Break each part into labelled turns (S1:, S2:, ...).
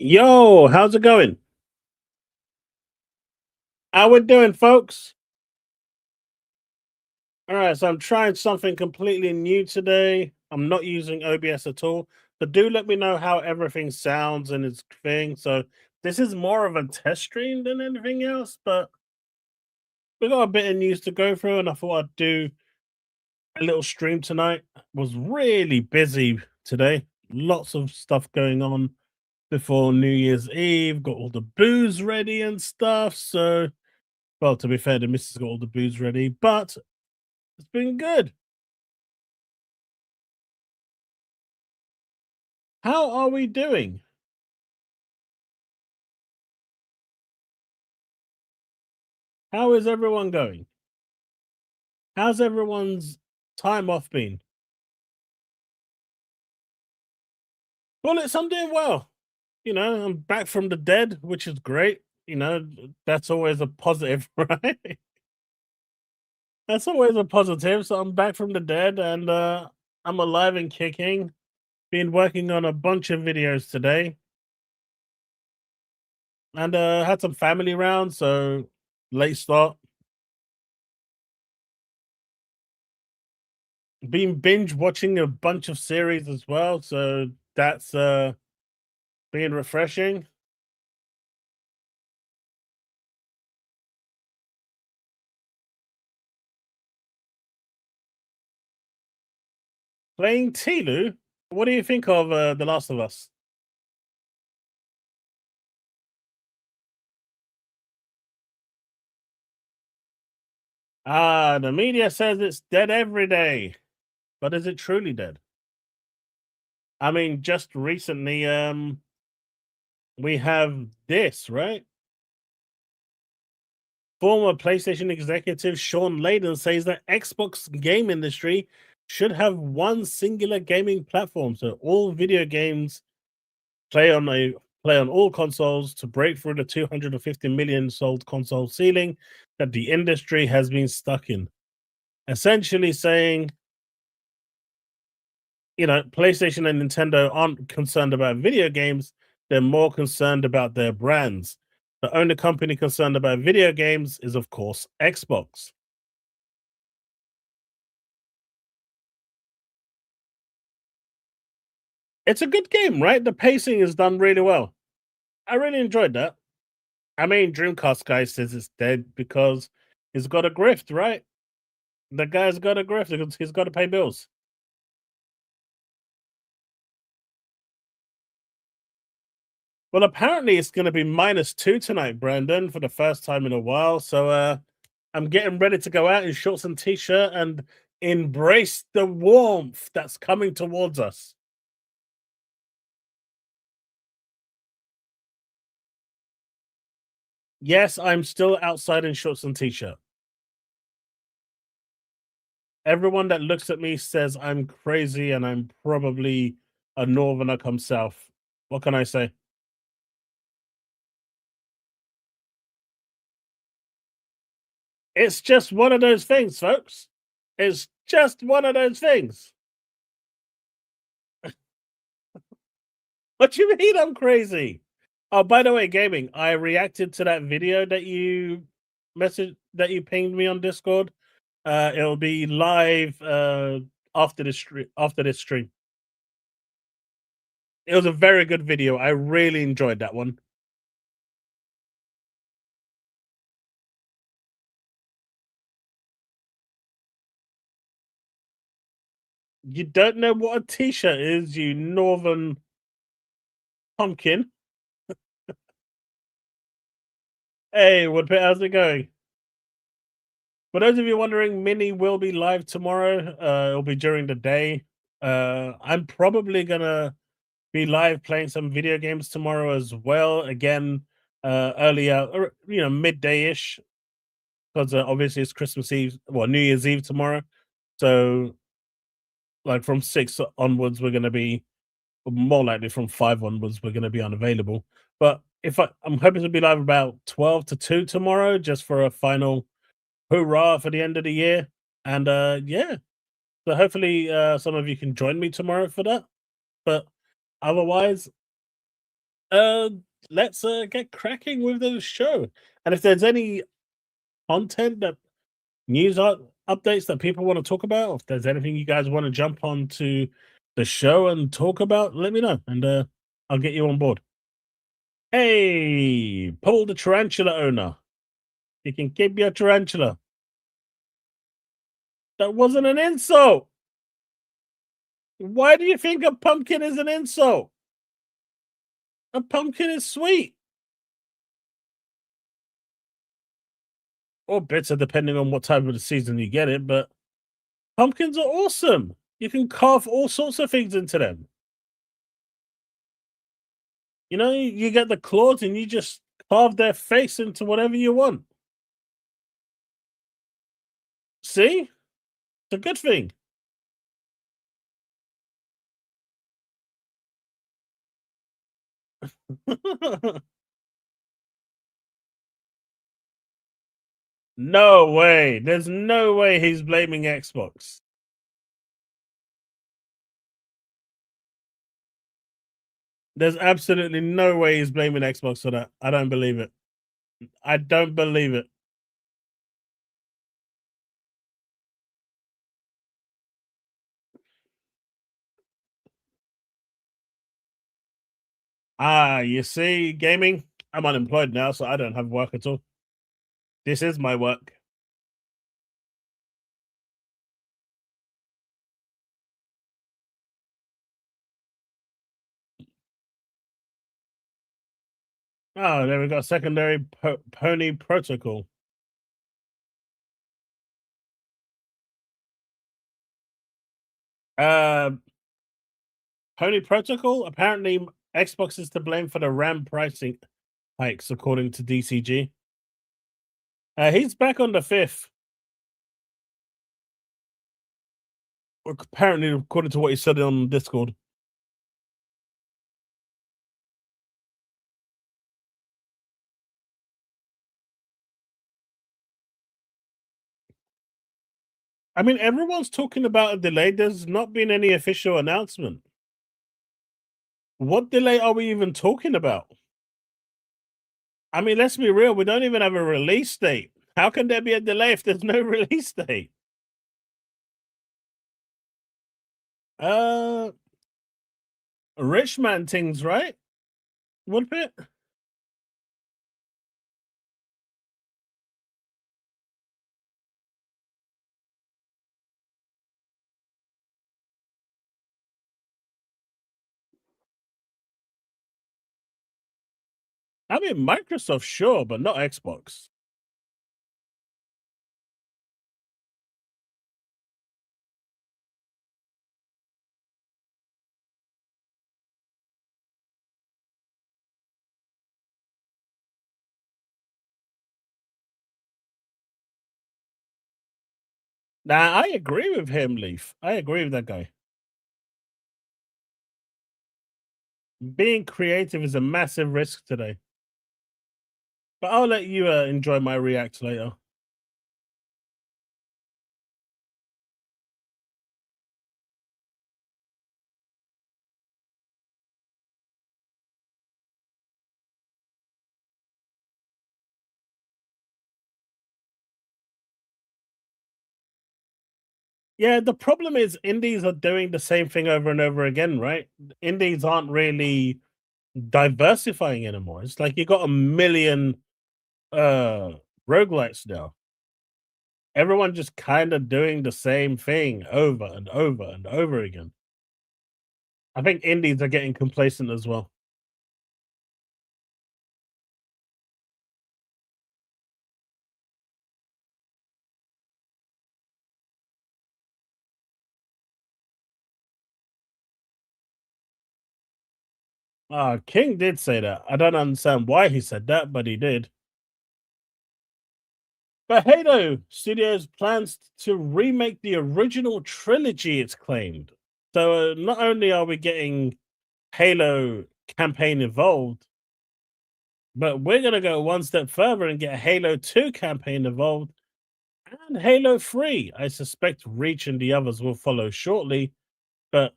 S1: Yo, how's it going? How we doing, folks? All right, so I'm trying something completely new today. I'm not using OBS at all, but do let me know how everything sounds and its thing. So this is more of a test stream than anything else, but we got a bit of news to go through, and I thought I'd do a little stream tonight. Was really busy today. Lots of stuff going on before New Year's Eve. Got all the booze ready and stuff. So, well, to be fair, the missus got all the booze ready, but it's been good. How are we doing? How is everyone going? How's everyone's time off been? Well, I'm doing well. I'm back from the dead, which is great. That's always a positive, right? That's always a positive. So I'm back from the dead and I'm alive and kicking. Been working on a bunch of videos today and had some family round, so late start. Been binge watching a bunch of series as well, so that's been refreshing. Playing Tilu? What do you think of The Last of Us? Ah, the media says it's dead every day, but is it truly dead? I mean, just recently, we have this, right? Former PlayStation executive Sean Layden says that Xbox game industry should have one singular gaming platform, so all video games play on a play on all consoles to break through the 250 million sold console ceiling that the industry has been stuck in. Essentially saying, PlayStation and Nintendo aren't concerned about video games, they're more concerned about their brands. The only company concerned about video games is, of course, Xbox. It's a good game, right? The pacing is done really well. I really enjoyed that. I mean, Dreamcast guy says it's dead because he's got a grift, right? The guy's got a grift because he's got to pay bills. Well, apparently it's going to be -2 tonight, Brandon, for the first time in a while. So I'm getting ready to go out in shorts and t-shirt and embrace the warmth that's coming towards us. Yes, I'm still outside in shorts and t-shirt. Everyone that looks at me says I'm crazy and I'm probably a northerner come south. What can I say? It's just one of those things, folks. It's just one of those things. What do you mean I'm crazy? Oh, by the way, gaming, I reacted to that video that you pinged me on Discord. It'll be live after this stream. It was a very good video. I really enjoyed that one. You don't know what a t-shirt is, you northern pumpkin. Hey, how's it going? For those of you wondering, Mini will be live tomorrow. It'll be during the day. I'm probably gonna be live playing some video games tomorrow as well. Again, earlier, or midday ish, because obviously it's Christmas Eve, well, New Year's Eve tomorrow. So, like from 6 onwards, we're gonna be more likely from 5 onwards, we're gonna be unavailable. But I'm hoping to be live about 12 to 2 tomorrow, just for a final hoorah for the end of the year. And yeah, so hopefully some of you can join me tomorrow for that. But otherwise, uh, let's get cracking with the show. And if there's any content that news updates that people want to talk about, or if there's anything you guys want to jump on to the show and talk about, let me know, and I'll get you on board. Hey, Paul the tarantula owner, you can keep your tarantula. That wasn't an insult. Why do you think a pumpkin is an insult? A pumpkin is sweet or bitter, depending on what time of the season you get it. But pumpkins are awesome. You can carve all sorts of things into them. You know, you get the claws and you just carve their face into whatever you want. See? It's a good thing. No way. There's no way he's blaming Xbox. There's absolutely no way he's blaming Xbox for that. I don't believe it. I don't believe it. Ah, you see, gaming, I'm unemployed now, so I don't have work at all. This is my work. Oh, there we go. Secondary pony protocol. Uh, Pony protocol. Apparently, Xbox is to blame for the RAM pricing hikes, according to DCG. He's back on the 5th. Apparently, according to what he said on Discord. I mean, everyone's talking about a delay. There's not been any official announcement. What delay are we even talking about? I mean, let's be real. We don't even have a release date. How can there be a delay if there's no release date? Uh, Rich man things, right? Would it? I mean, Microsoft, sure, but not Xbox. Nah, I agree with him, Leaf. I agree with that guy. Being creative is a massive risk today. But I'll let you enjoy my react later. Yeah, the problem is indies are doing the same thing over and over again, right? Indies aren't really diversifying anymore. It's like you got a million roguelites now. Everyone just kind of doing the same thing over and over and over again. I think indies are getting complacent as well. King did say that. I don't understand why he said that, but he did. But Halo Studios plans to remake the original trilogy, it's claimed. So not only are we getting Halo campaign involved, but we're going to go one step further and get Halo 2 campaign involved and Halo 3. I suspect Reach and the others will follow shortly. But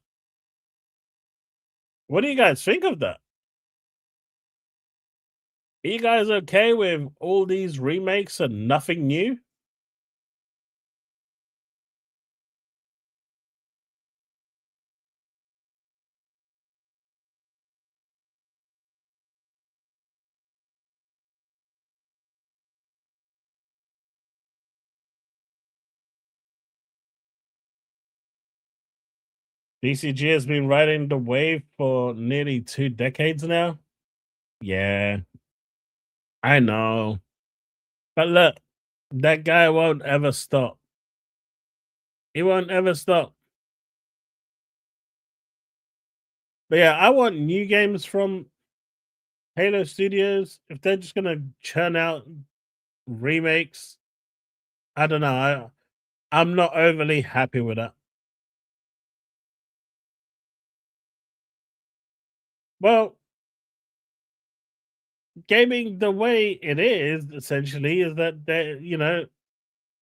S1: what do you guys think of that? Are you guys okay with all these remakes and nothing new? BCG has been riding the wave for nearly 2 decades now. Yeah, I know. But look, that guy won't ever stop. He won't ever stop. But yeah, I want new games from Halo Studios. If they're just gonna churn out remakes, I don't know. I'm not overly happy with that. Well, gaming the way it is essentially is that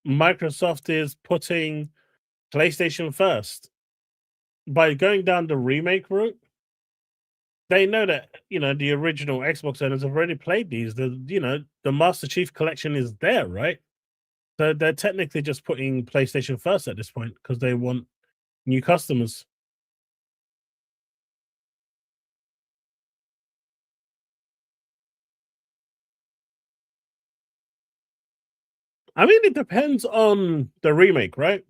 S1: Microsoft is putting PlayStation first by going down the remake route. They know that the original Xbox owners have already played these. The Master Chief Collection is there, right? So they're technically just putting PlayStation first at this point because they want new customers. I mean, it depends on the remake, right?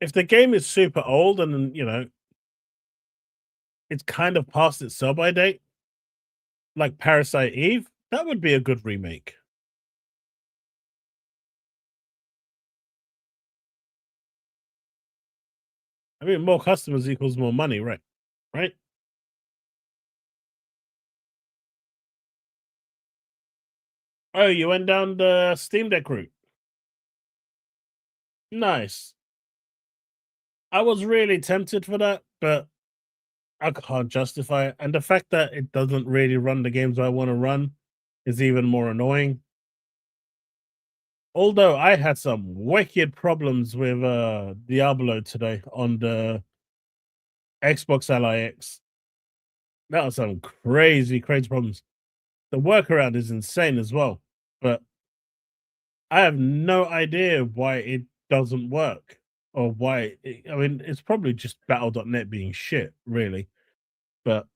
S1: If the game is super old and it's kind of past its sell-by date, like Parasite Eve, that would be a good remake. I mean, more customers equals more money, right? Right? Oh, you went down the Steam Deck route. Nice. I was really tempted for that, but I can't justify it. And the fact that it doesn't really run the games I want to run is even more annoying. Although I had some wicked problems with Diablo today on the Xbox LIX. That was some crazy, crazy problems. The workaround is insane as well, but I have no idea why it doesn't work or why. I mean, it's probably just Battle.net being shit, really. But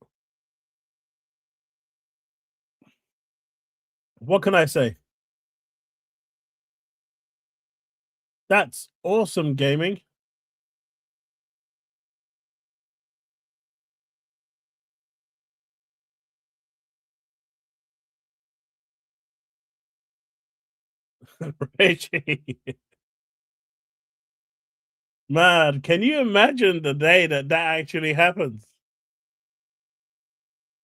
S1: what can I say? That's awesome gaming. Reggie. Man, can you imagine the day that that actually happens?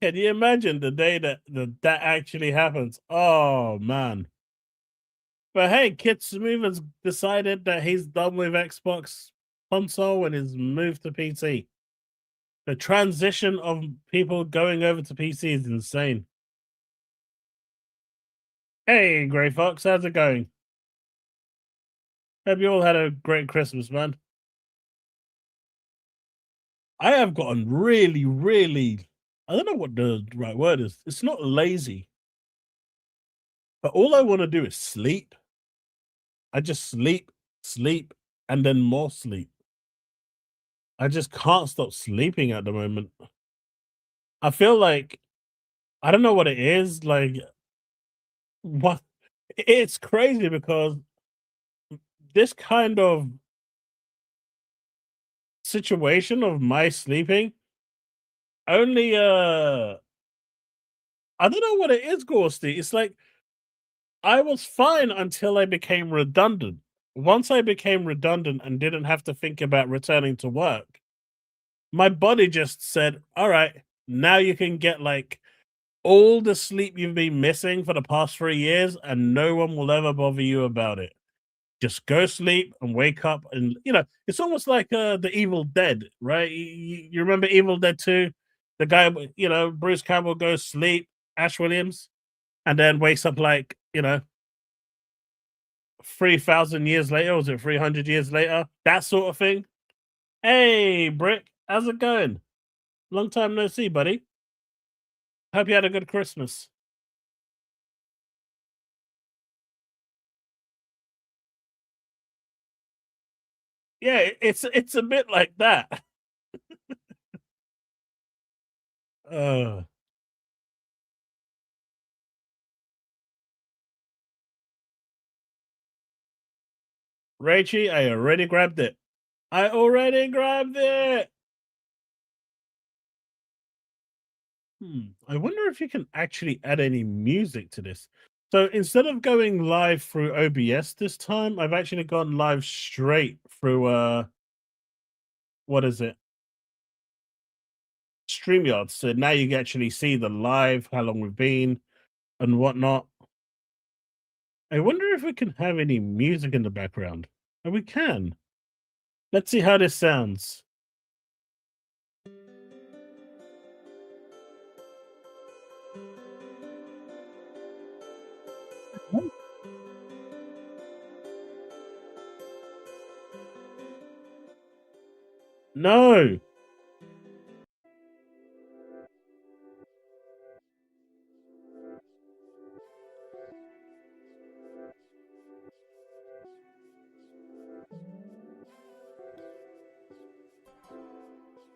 S1: Can you imagine the day that actually happens? Oh man. But hey, Kid Smooth has decided that he's done with Xbox console and is moved to PC. The transition of people going over to PC is insane. Hey, Grey Fox, how's it going? Hope you all had a great Christmas, man. I have gotten really, really, I don't know what the right word is. It's not lazy, but all I want to do is sleep. I just sleep, sleep, and then more sleep. I just can't stop sleeping at the moment. I feel like I don't know what it is. Like what it's crazy because this kind of situation of my sleeping only I don't know what it is, Ghosty. It's like I was fine until I became redundant. Once I became redundant and didn't have to think about returning to work, my body just said, all right, now you can get like all the sleep you've been missing for the past 3 years, and no one will ever bother you about it. Just go sleep and wake up, and it's almost like the Evil Dead, right? You remember Evil Dead 2? The guy, Bruce Campbell goes sleep, Ash Williams, and then wakes up like 3,000 years later. Was it 300 years later? That sort of thing. Hey, Brick, how's it going? Long time no see, buddy. Hope you had a good Christmas. Yeah, it's a bit like that. Uh, Rachie, I already grabbed it. I already grabbed it. I wonder if you can actually add any music to this. So instead of going live through OBS this time, I've actually gone live straight through what is it? StreamYard. So now you can actually see the live, how long we've been and whatnot. I wonder if we can have any music in the background. And we can. Let's see how this sounds. No.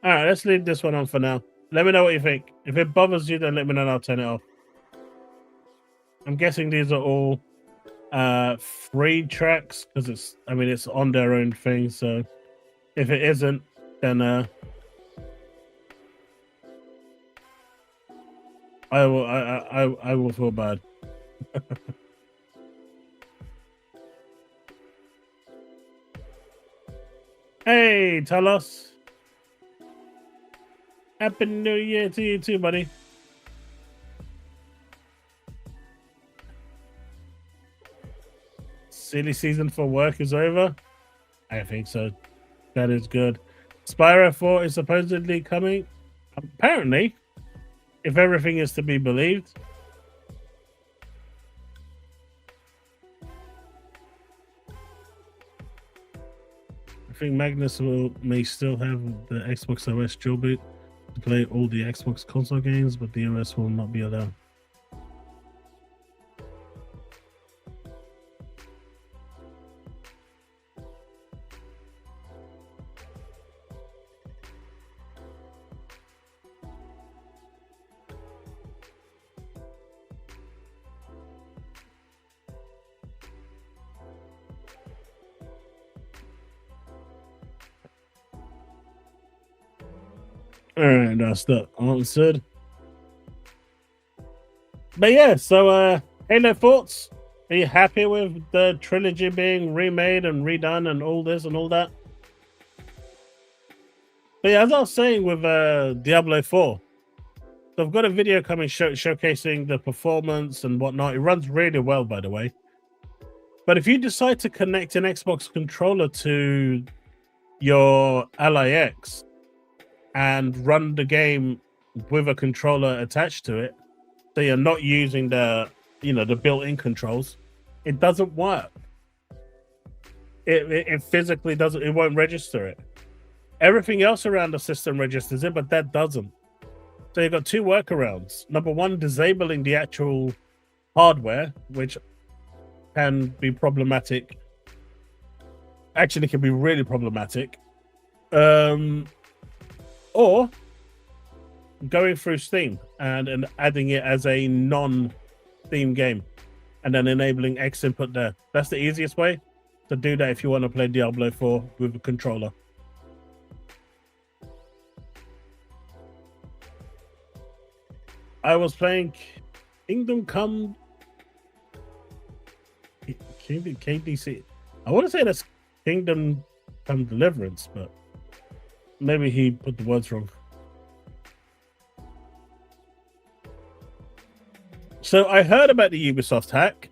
S1: All right, let's leave this one on for now. Let me know what you think. If it bothers you, then let me know and I'll turn it off. I'm guessing these are all free tracks because it's on their own thing. So if it isn't, then I will feel bad. Hey, Talos. Happy New Year to you too, buddy. Silly season for work is over. I think so. That is good. Spyro 4 is supposedly coming. Apparently, if everything is to be believed. I think Magnus may still have the Xbox OS dual boot to play all the Xbox console games, but the OS will not be allowed. All right, that's the answered. But yeah, so Halo thoughts? Are you happy with the trilogy being remade and redone and all this and all that? But yeah, as I was saying with Diablo 4, so I've got a video coming showcasing the performance and whatnot. It runs really well, by the way. But if you decide to connect an Xbox controller to your LIX and run the game with a controller attached to it, so you're not using the built-in controls, it doesn't work. It physically doesn't. It won't register it. Everything else around the system registers it, but that doesn't. So you've got two workarounds. Number one, disabling the actual hardware, which can be problematic. Actually, can be really problematic. Or going through Steam and adding it as a non-Steam game, and then enabling X input there. That's the easiest way to do that if you want to play Diablo 4 with a controller. I was playing Kingdom Come KDC. I want to say that's Kingdom Come Deliverance, but maybe he put the words wrong. So I heard about the Ubisoft hack.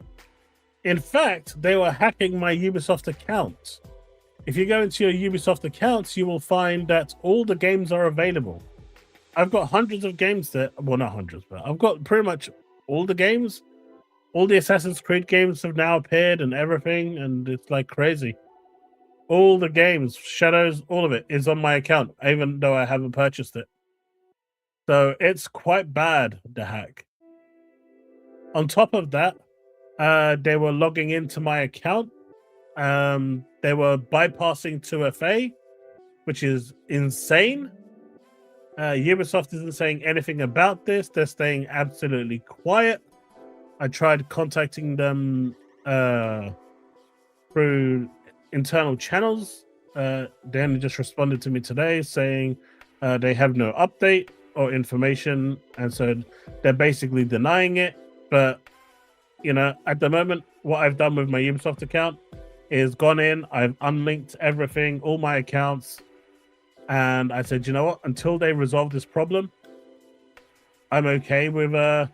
S1: In fact, they were hacking my Ubisoft account. If you go into your Ubisoft accounts, you will find that all the games are available. I've got hundreds of games there. Well, not hundreds, but I've got pretty much all the games. All the Assassin's Creed games have now appeared and everything, and it's like crazy. All the games, Shadows, all of it is on my account, even though I haven't purchased it. So it's quite bad, the hack. On top of that, they were logging into my account. They were bypassing 2FA, which is insane. Ubisoft isn't saying anything about this. They're staying absolutely quiet. I tried contacting them through internal channels. They only just responded to me today saying they have no update or information, and so they're basically denying it. But you know, at the moment, what I've done with my Ubisoft account is gone in, I've unlinked everything, all my accounts, and I said, you know what, until they resolve this problem, I'm okay with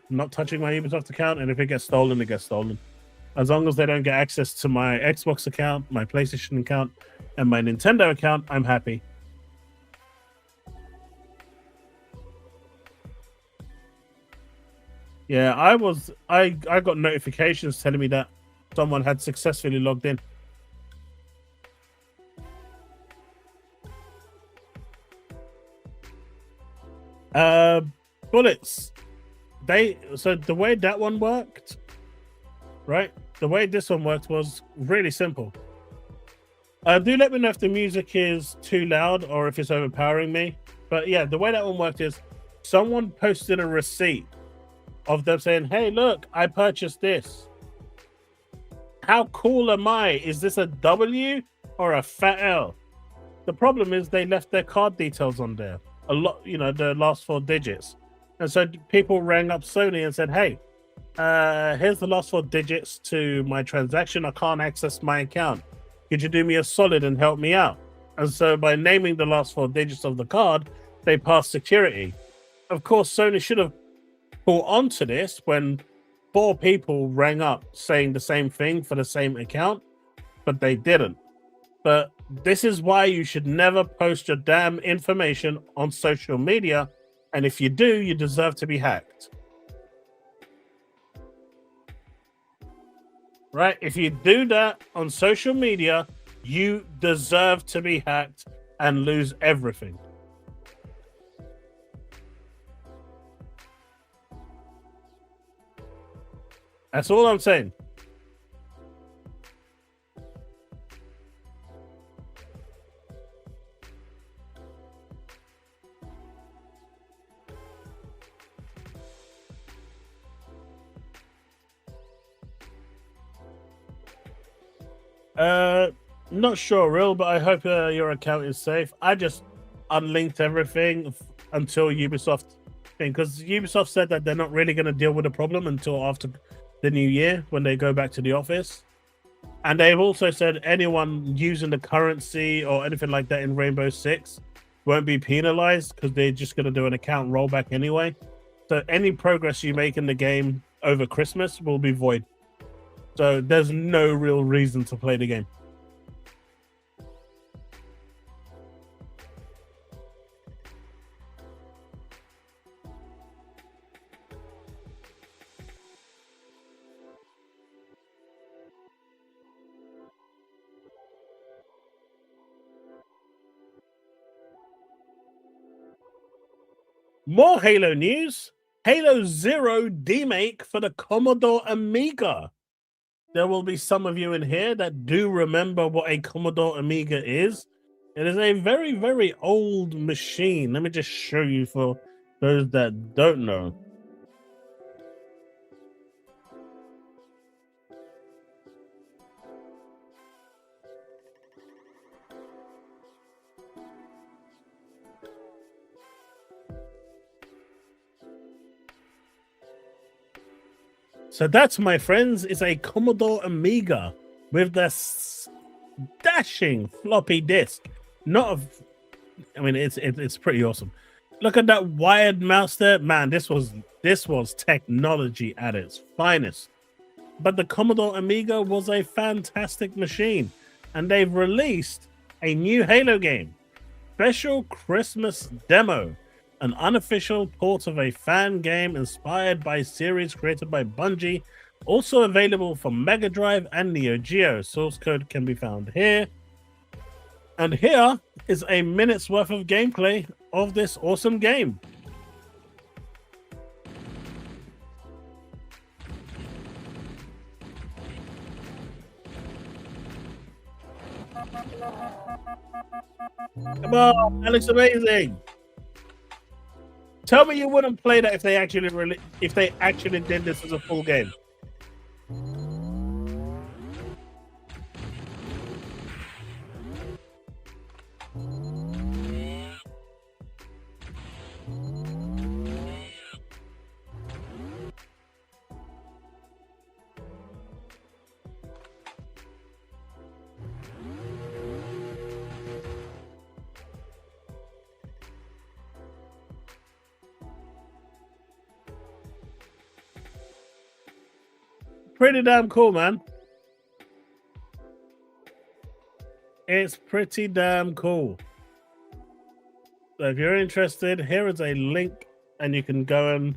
S1: not touching my Ubisoft account, and if it gets stolen, it gets stolen. As long as they don't get access to my Xbox account, my PlayStation account, and my Nintendo account, I'm happy. Yeah, I got notifications telling me that someone had successfully logged in. Bullets. So the way that one worked, right? The way this one worked was really simple. Do let me know if the music is too loud or if it's overpowering me. But yeah, the way that one worked is someone posted a receipt of them saying, hey, look, I purchased this. How cool am I? Is this a W or a fat L? The problem is they left their card details on there. A lot, you know, the last 4 digits. And so people rang up Sony and said, hey, here's the last 4 digits to my transaction. I can't access my account. Could you do me a solid and help me out? And so by naming the last 4 digits of the card, they passed security. Of course, Sony should have caught onto this when 4 people rang up saying the same thing for the same account, but they didn't. But this is why you should never post your damn information on social media. And if you do, you deserve to be hacked. Right? If you do that on social media, you deserve to be hacked and lose everything. That's all I'm saying. Not sure, real, but I hope your account is safe. I just unlinked everything until Ubisoft thing, because Ubisoft said that they're not really going to deal with the problem until after the new year when they go back to the office. And they've also said anyone using the currency or anything like that in Rainbow Six won't be penalized because they're just going to do an account rollback anyway. So any progress you make in the game over Christmas will be void. So there's no real reason to play the game. More Halo news. Halo Zero demake for the Commodore Amiga. There will be some of you in here that do remember what a Commodore Amiga is. It is a very, very old machine. Let me just show you for those that don't know. So that's, my friends, is a Commodore Amiga with the dashing floppy disk. I mean, it's pretty awesome. Look at that wired mouse there, man. This was technology at its finest. But the Commodore Amiga was a fantastic machine, and they've released a new Halo game, Special Christmas Demo, an unofficial port of a fan game inspired by series created by Bungie, also available for Mega Drive and Neo Geo. Source code can be found here. And here is a minute's worth of gameplay of this awesome game. Come on, that looks amazing. Tell me you wouldn't play that if they actually did this as a full game. Pretty damn cool, man. It's pretty damn cool. So if you're interested, here is a link and you can go and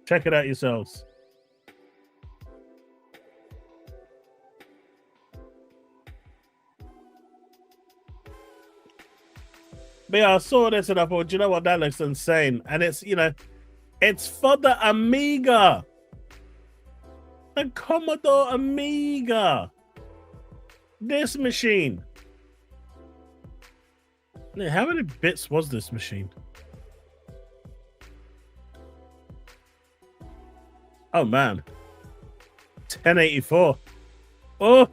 S1: check it out yourselves. But yeah, I saw this and I thought, you know what, that looks insane. And it's, you know, it's for the Amiga. The Commodore Amiga. This machine. How many bits was this machine? Oh man. 1084. Oh.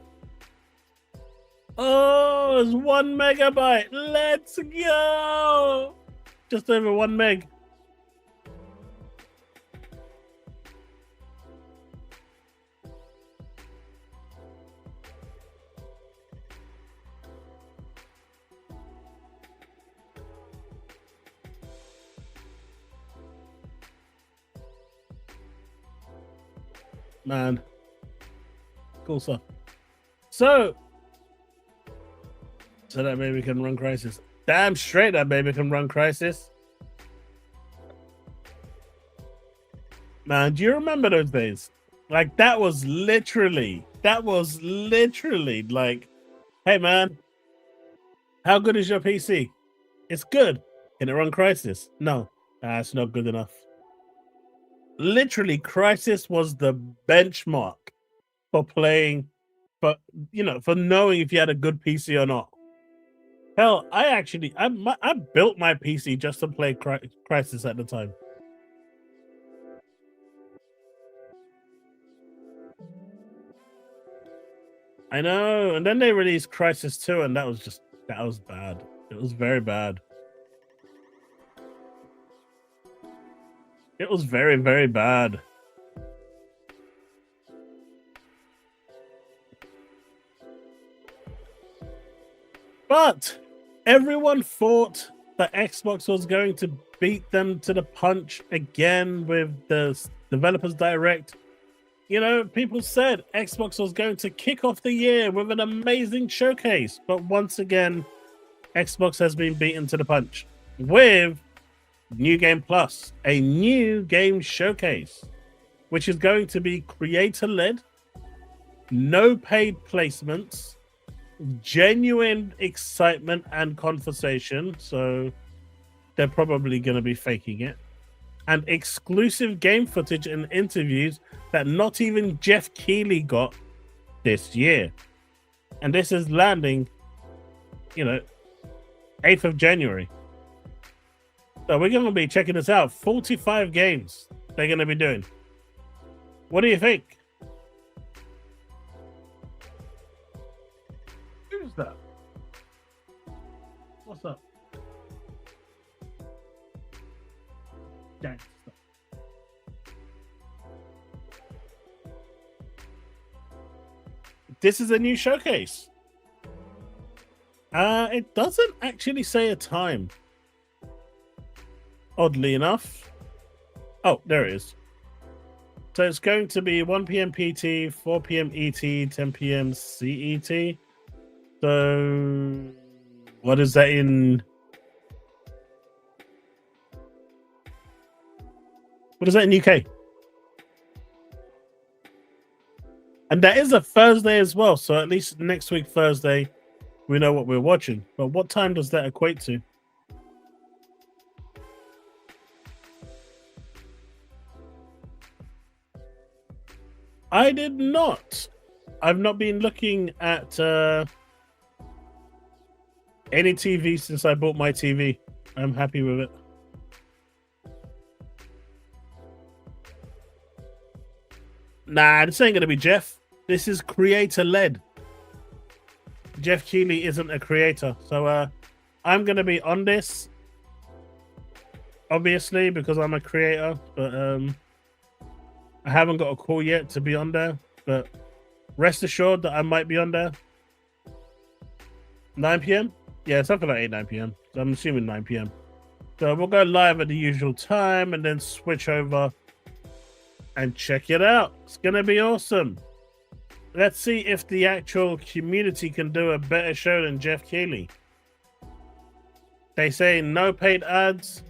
S1: Oh, it's 1 megabyte. Let's go. Just over 1 meg. Man. Cool stuff. So that baby can run Crisis. Damn straight that baby can run Crisis. Man, do you remember those days? Like that was literally like, hey man, how good is your PC? It's good. Can it run Crisis? No, it's not good enough. Literally, Crisis was the benchmark for playing, for knowing if you had a good PC or not. Hell, I built my PC just to play Crisis at the time. I know, and then they released Crisis 2, and that was bad. It was very bad. It was very, very bad. But everyone thought that Xbox was going to beat them to the punch again with the Developers Direct. You know, people said Xbox was going to kick off the year with an amazing showcase. But once again, Xbox has been beaten to the punch with New Game Plus, a new game showcase, which is going to be creator-led, no paid placements, genuine excitement and conversation. So they're probably going to be faking it. And exclusive game footage and interviews that not even Jeff Keighley got this year. And this is landing, 8th of January. So we're going to be checking this out. 45 games they're going to be doing. What do you think? Who's that? What's up? Gangster. This is a new showcase. It doesn't actually say a time. Oddly enough. Oh, there it is. So it's going to be 1 p.m. PT, 4 p.m. ET, 10 p.m. CET. So what is that in? What is that in UK? And that is a Thursday as well. So at least next week, Thursday, we know what we're watching. But what time does that equate to? I did not. I've not been looking at Any TV since I bought my TV. I'm happy with it. Nah, this ain't gonna be Jeff. This is creator led. Jeff Keighley isn't a creator, so I'm gonna be on this, obviously, because I'm a creator. But I haven't got a call yet to be on there. But rest assured that I might be on there. 9 p.m. Yeah, something like 8-9 p.m. So I'm assuming 9 p.m. So we'll go live at the usual time and then switch over and check it out. It's gonna be awesome. Let's see if the actual community can do a better show than Jeff Keighley. They say no paid ads,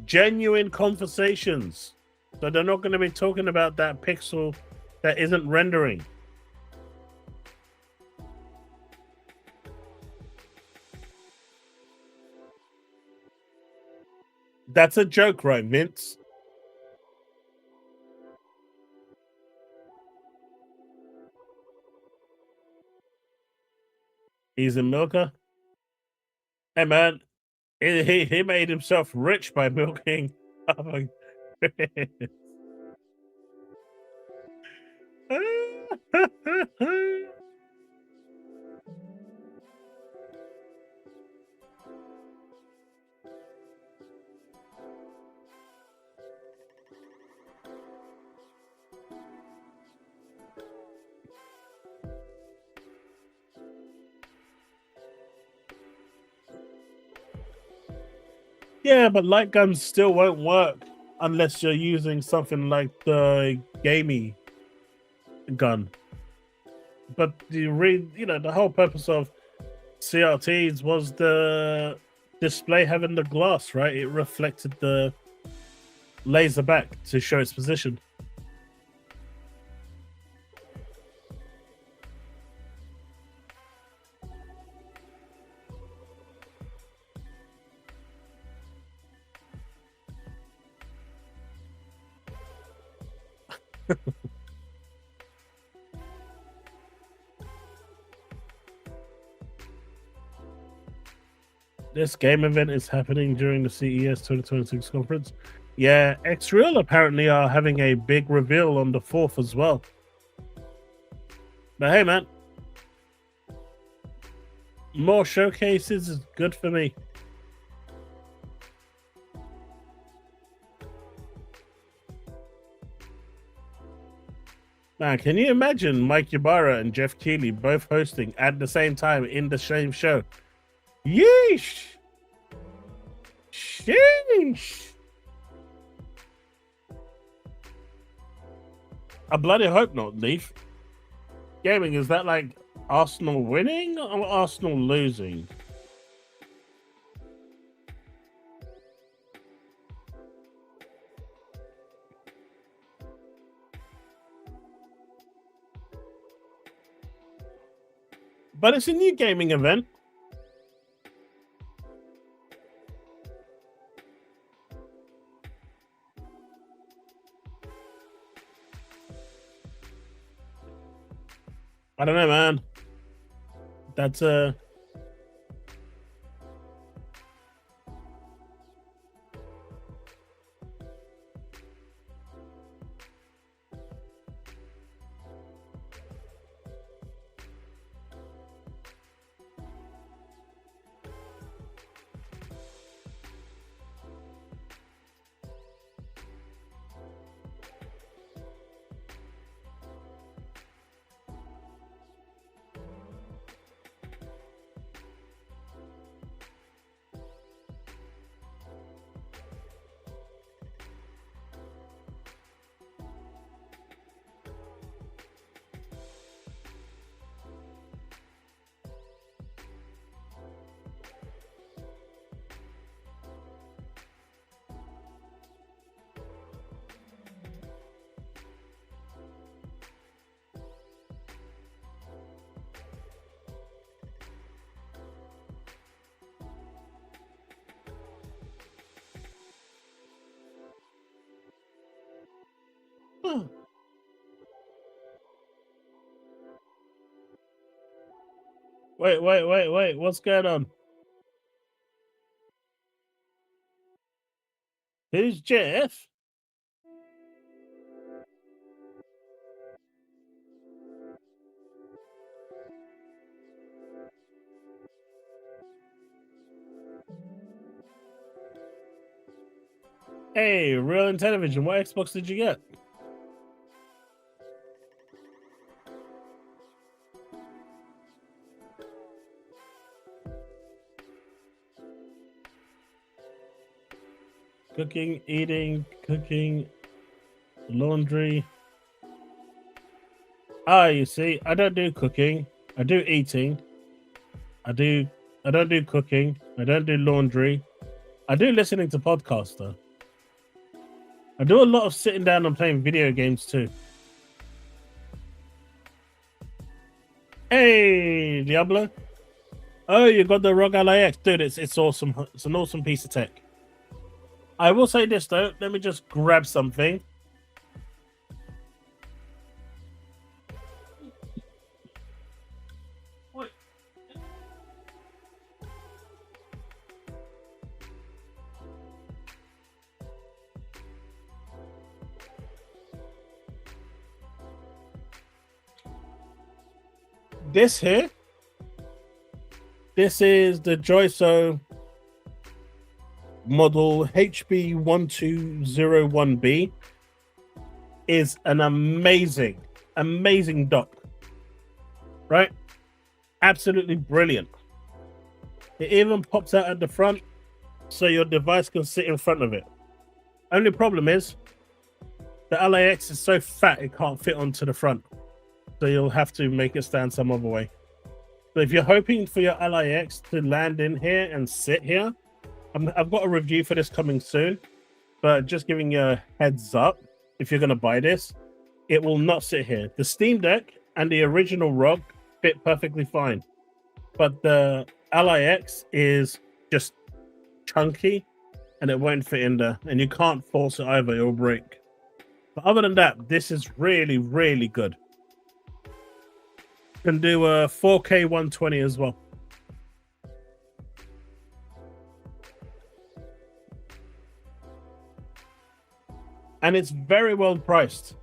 S1: genuine conversations. So they're not going to be talking about that pixel that isn't rendering. That's a joke, right, Vince? He's a milker. Hey, man, he made himself rich by milking. Oh my goodness. Yeah, but light guns still won't work unless you're using something like the gamey gun. But the whole purpose of CRTs was the display having the glass, right? It reflected the laser back to show its position. This game event is happening during the CES 2026 conference. Yeah, Xreal apparently are having a big reveal on the 4th as well. But hey, man, more showcases is good for me. Man, can you imagine Mike Ybarra and Jeff Keighley both hosting at the same time in the same show? Yeesh! Sheesh! I bloody hope not, Leaf. Gaming, is that like Arsenal winning or Arsenal losing? But it's a new gaming event. I don't know, man. That's wait. What's going on? Who's Jeff? Hey, Real and Television, what Xbox did you get? Cooking, eating, cooking, laundry. Ah, you see, I don't do cooking. I do eating. I don't do cooking. I don't do laundry. I do listening to podcasts though. I do a lot of sitting down and playing video games too. Hey, Diablo. Oh, you got the ROG LAX. Dude, it's awesome. It's an awesome piece of tech. I will say this though. Let me just grab something. This here. This is the Joyso model HB1201B. Is an amazing dock. Right? Absolutely brilliant. It even pops out at the front so your device can sit in front of it. Only problem is the LAX is so fat it can't fit onto the front. So you'll have to make it stand some other way. So if you're hoping for your LAX to land in here and sit here, I've got a review for this coming soon, but just giving you a heads up, if you're going to buy this, it will not sit here. The Steam Deck and the original ROG fit perfectly fine, but the LAX is just chunky and it won't fit in there, and you can't force it either, it'll break. But other than that, this is really, really good. Can do a 4K 120 as well. And it's very well priced.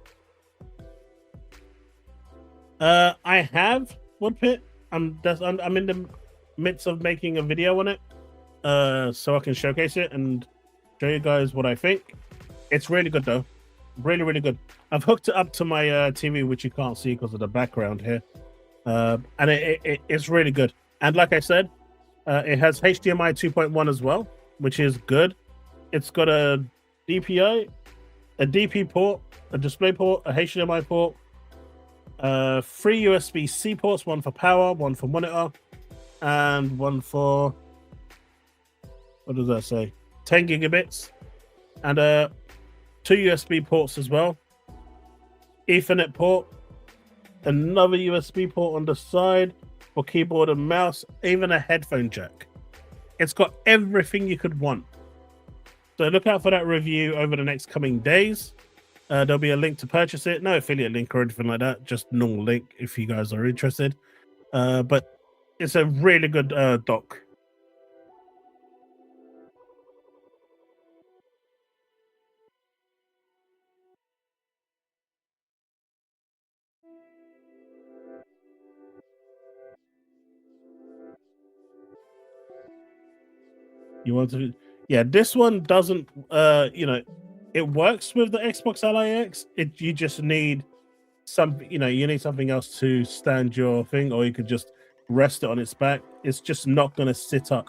S1: I have Woodpit. I'm in the midst of making a video on it, so I can showcase it and show you guys what I think. It's really good though, really, really good. I've hooked it up to my TV, which you can't see because of the background here, and it's really good. And like I said, it has HDMI 2.1 as well, which is good. It's got a DPI, a DP port, a display port, a HDMI port, 3 USB-C ports, one for power, one for monitor, and one for, what does that say? 10 gigabits, and 2 USB ports as well. Ethernet port, another USB port on the side for keyboard and mouse, even a headphone jack. It's got everything you could want. So look out for that review over the next coming days. There'll be a link to purchase it. No affiliate link or anything like that. Just normal link if you guys are interested. But it's a really good dock. You want to? Yeah, this one doesn't. It works with the Xbox LAX. You just need some. You need something else to stand your thing, or you could just rest it on its back. It's just not going to sit up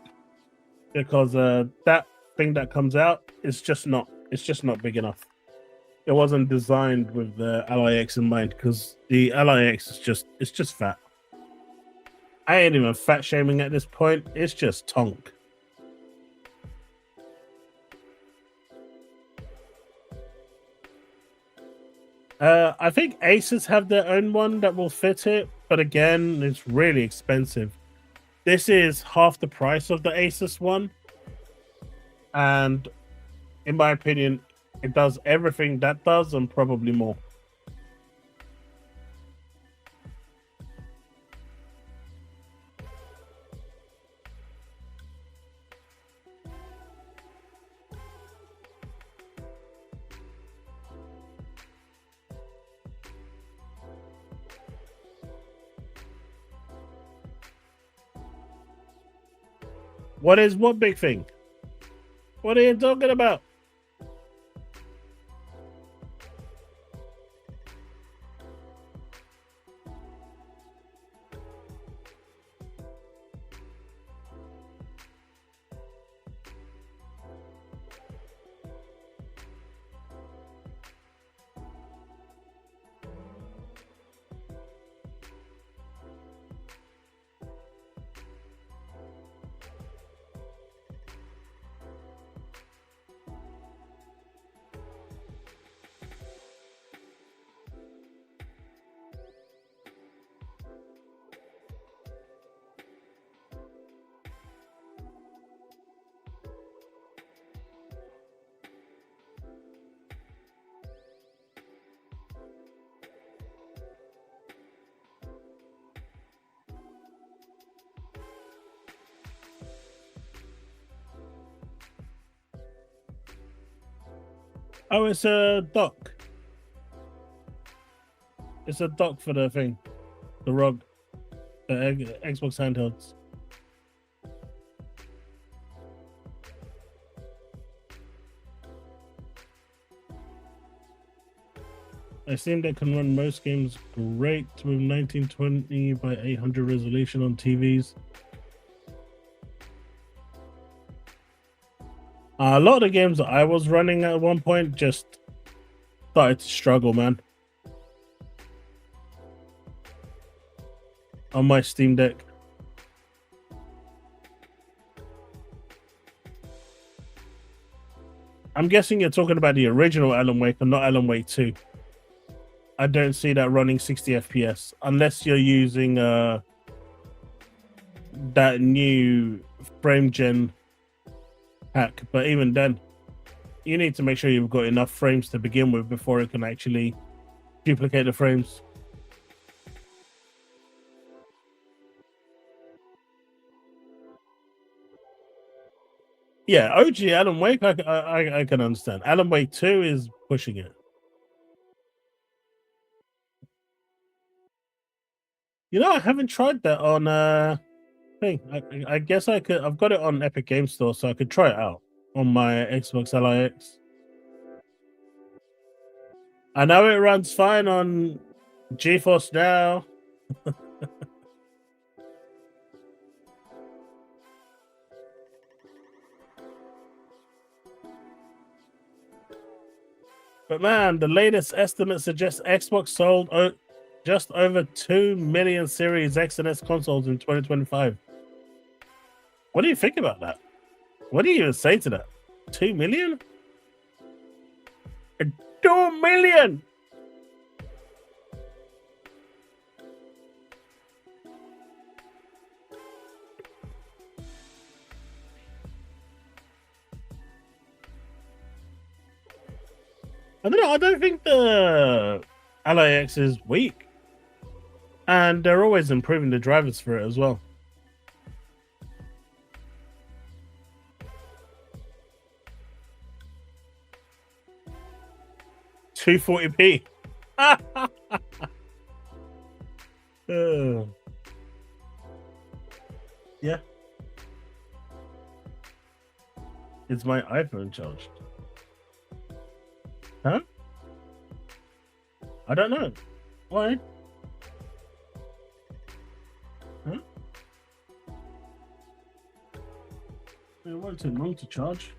S1: because that thing that comes out is just not. It's just not big enough. It wasn't designed with the LAX in mind because the LAX it's just fat. I ain't even fat shaming at this point. It's just tonk. I think Asus have their own one that will fit it, but again, it's really expensive. This is half the price of the Asus one, and in my opinion, it does everything that does and probably more. What big thing? What are you talking about? Oh, it's a dock. It's a dock for the thing, the ROG, the Xbox handhelds. I assume they can run most games great with 1920 by 800 resolution on TVs. A lot of the games that I was running at one point just started to struggle, man. On my Steam Deck. I'm guessing you're talking about the original Alan Wake and not Alan Wake 2. I don't see that running 60 FPS unless you're using that new frame gen hack. But even then, you need to make sure you've got enough frames to begin with before it can actually duplicate the frames. Yeah, OG Alan Wake, I can understand. Alan Wake 2 is pushing it. You know, I haven't tried that on thing. I guess I could. I've got it on Epic Game Store, so I could try it out on my Xbox LIX. I know it runs fine on GeForce Now. But man, the latest estimate suggests Xbox sold just over 2 million Series X and S consoles in 2025. What do you think about that? What do you even say to that? 2 million? 2 million! I don't know. I don't think the LIX is weak. And they're always improving the drivers for it as well. $240p. Yeah. Is my iPhone charged? Huh? I don't know. Why? Huh? It won't take long to charge.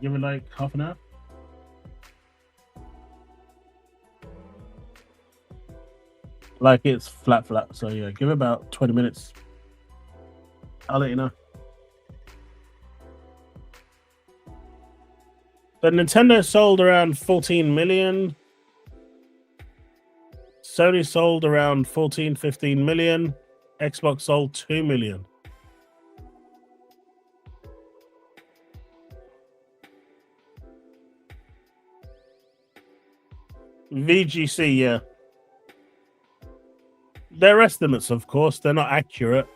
S1: Give it like half an hour. Like it's flat. So yeah, give it about 20 minutes. I'll let you know. But Nintendo sold around 14 million. Sony sold around 14, 15 million. Xbox sold 2 million. VGC, yeah. They're estimates, of course. They're not accurate.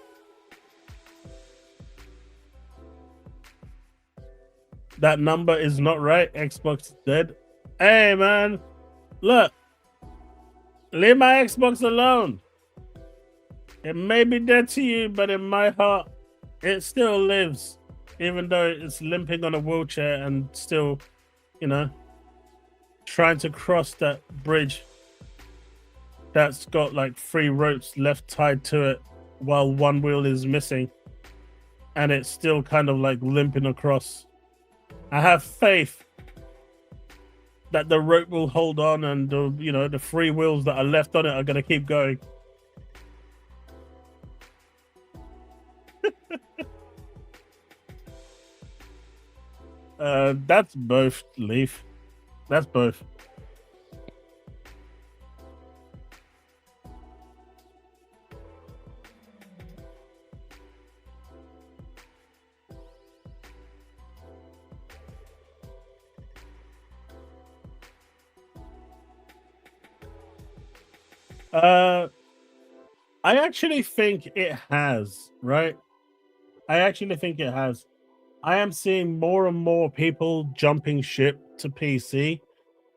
S1: That number is not right. Xbox is dead. Hey, man. Look. Leave my Xbox alone. It may be dead to you, but in my heart, it still lives, even though it's limping on a wheelchair and still, you know, trying to cross that bridge that's got like 3 ropes left tied to it while one wheel is missing, and it's still kind of like limping across. I have faith that the rope will hold on, and the 3 wheels that are left on it are going to keep going. That's both, Leaf. That's both. I actually think it has, right? I actually think it has. I am seeing more and more people jumping ship to PC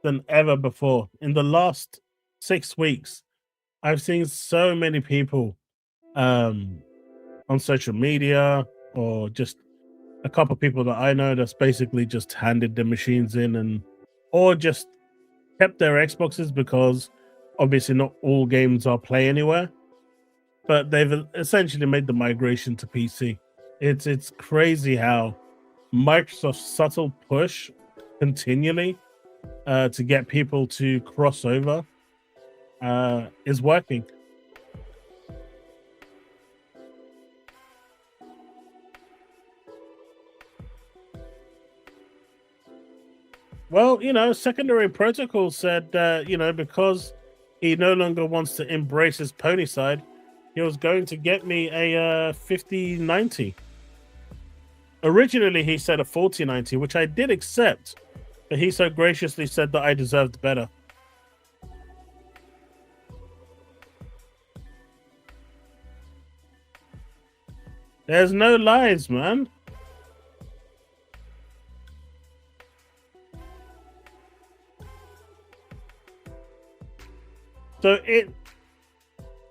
S1: than ever before. In the last 6 weeks, I've seen so many people um on social media, or just a couple of people that I know that's basically just handed the machines in, and or just kept their Xboxes, because obviously not all games are play anywhere, but they've essentially made the migration to PC. It's crazy how Microsoft's subtle push continually to get people to cross over is working. Well, Secondary Protocol said that, because he no longer wants to embrace his pony side, he was going to get me a 5090. Originally, he said a 4090, which I did accept, but he so graciously said that I deserved better. There's no lies, man. So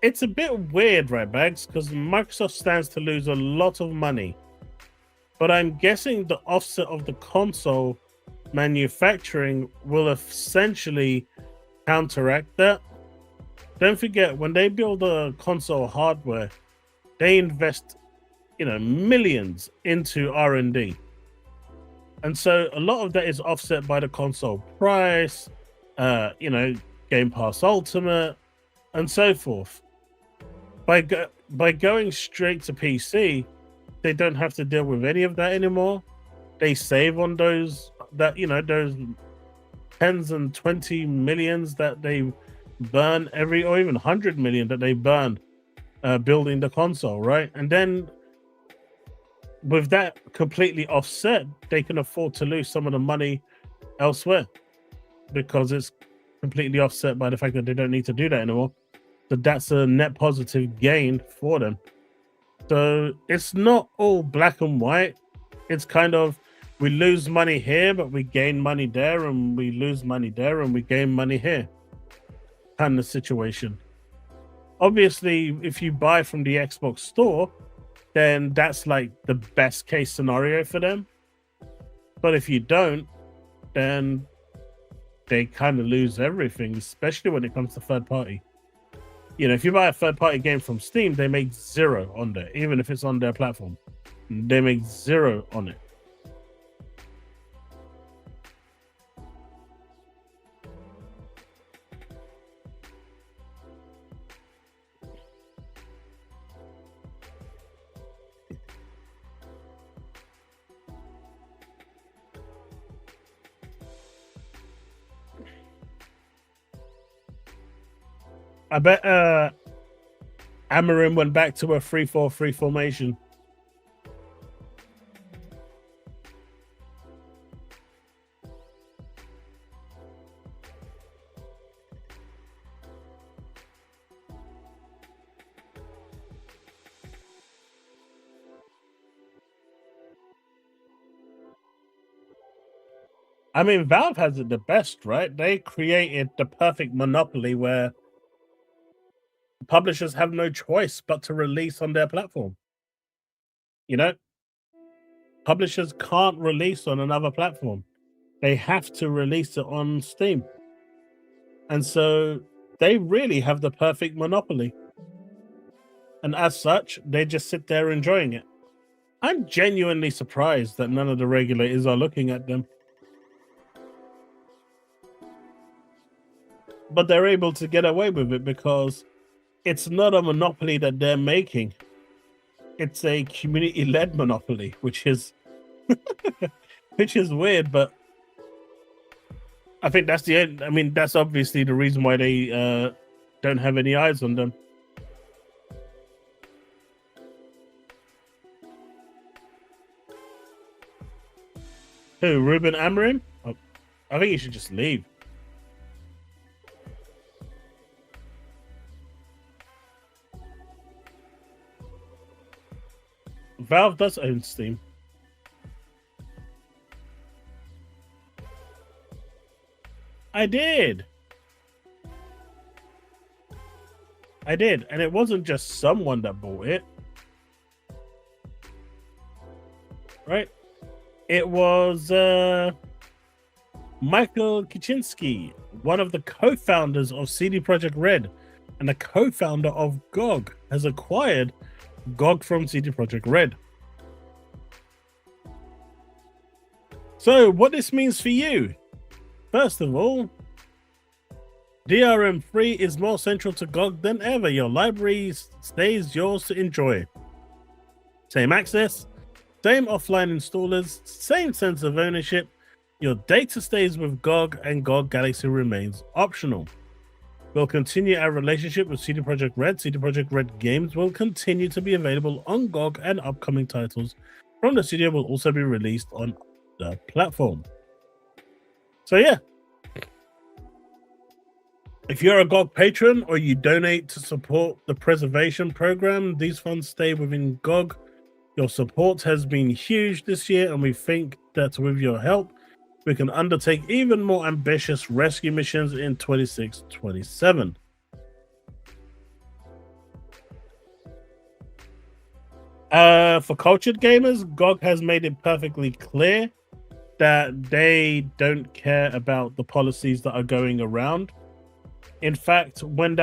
S1: it's a bit weird, right, Bags? Because Microsoft stands to lose a lot of money, but I'm guessing the offset of the console manufacturing will essentially counteract that. Don't forget, when they build a console hardware, they invest, millions into R&D. And so a lot of that is offset by the console price, Game Pass Ultimate, and so forth. By going straight to PC, they don't have to deal with any of that anymore. They save on those tens and 20 millions that they burn or even 100 million that they burn building the console, right? And then with that completely offset, they can afford to lose some of the money elsewhere, because it's completely offset by the fact that they don't need to do that anymore. So that's a net positive gain for them. So it's not all black and white. It's kind of, we lose money here, but we gain money there, and we lose money there, and we gain money here kind of situation. Obviously, if you buy from the Xbox store, then that's like the best case scenario for them. But if you don't, then they kind of lose everything, especially when it comes to third party. If you buy a third party game from Steam, they make 0 on there, even if it's on their platform. They make 0 on it. I bet Amarin went back to a 3-4-3 formation. I mean, Valve has it the best, right? They created the perfect monopoly where publishers have no choice but to release on their platform. You know, publishers can't release on another platform. They have to release it on Steam. And so they really have the perfect monopoly. And as such, they just sit there enjoying it. I'm genuinely surprised that none of the regulators are looking at them. But they're able to get away with it because it's not a monopoly that they're making. It's a community-led monopoly, which is which is weird, but I think that's the end. I mean, that's obviously the reason why they don't have any eyes on them. Who, Ruben Amorim? Oh, I think he should just leave. Valve does own Steam. I did. And it wasn't just someone that bought it. Right? It was Michael Kaczynski, one of the co-founders of CD Projekt Red and the co-founder of GOG, has acquired GOG from CD Projekt Red. So what this means for you, first of all, DRM3 is more central to GOG than ever. Your library stays yours to enjoy. Same access, same offline installers, same sense of ownership. Your data stays with GOG and GOG Galaxy remains optional. We'll continue our relationship with CD Projekt Red. CD Projekt Red games will continue to be available on GOG, and upcoming titles from the studio will also be released on the platform. So yeah, if you're a GOG patron or you donate to support the preservation program, these funds stay within GOG. Your support has been huge this year, and we think that with your help, we can undertake even more ambitious rescue missions in 26-27. For cultured gamers, GOG has made it perfectly clear that they don't care about the policies that are going around. In fact, when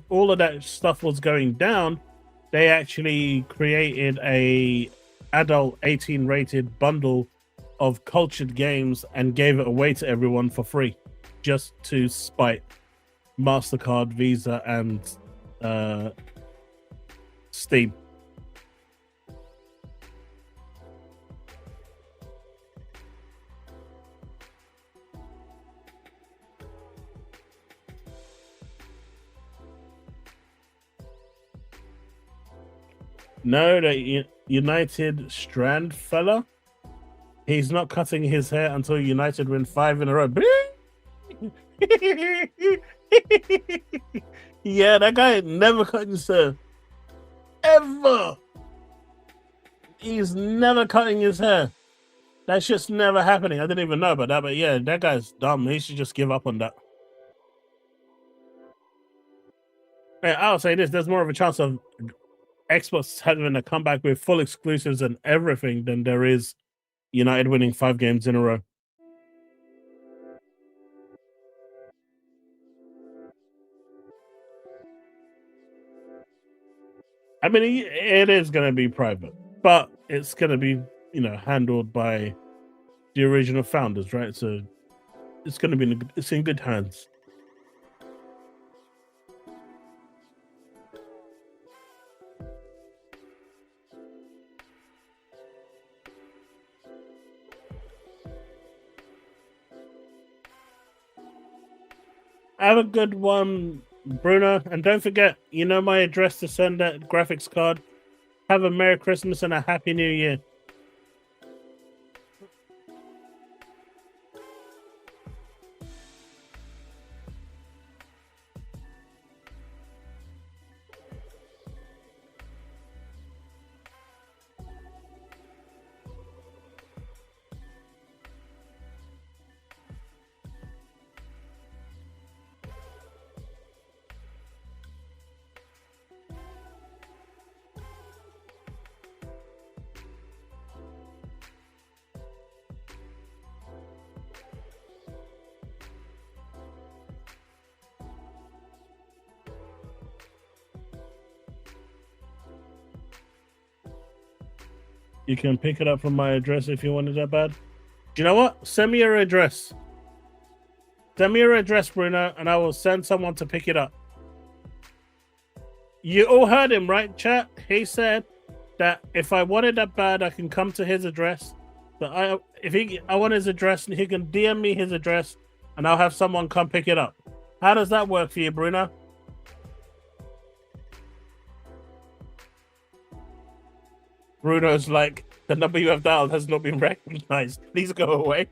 S1: all of that stuff was going down, they actually created a adult 18 rated bundle of cultured games and gave it away to everyone for free, just to spite MasterCard, Visa, and Steam. No, the United Strand fella, he's not cutting his hair until United win 5 in a row. Yeah, that guy never cutting his hair. Ever. He's never cutting his hair. That's just never happening. I didn't even know about that, but yeah, that guy's dumb. He should just give up on that. Hey, I'll say this, there's more of a chance of Xbox having a comeback with full exclusives and everything than there is United winning 5 games in a row. I mean, it is going to be private, but it's going to be, handled by the original founders, right? So it's going to be it's in good hands. Have a good one, Bruno. And don't forget, you know my address to send that graphics card. Have a Merry Christmas and a Happy New Year. You can pick it up from my address if you want it that bad. Do you know what? Send me your address. Send me your address, Bruno, and I will send someone to pick it up. You all heard him, right, chat? He said that if I want it that bad, I can come to his address. But I want his address, and he can DM me his address, and I'll have someone come pick it up. How does that work for you, Bruno? Bruno's like, the number you have dialed has not been recognized. Please go away.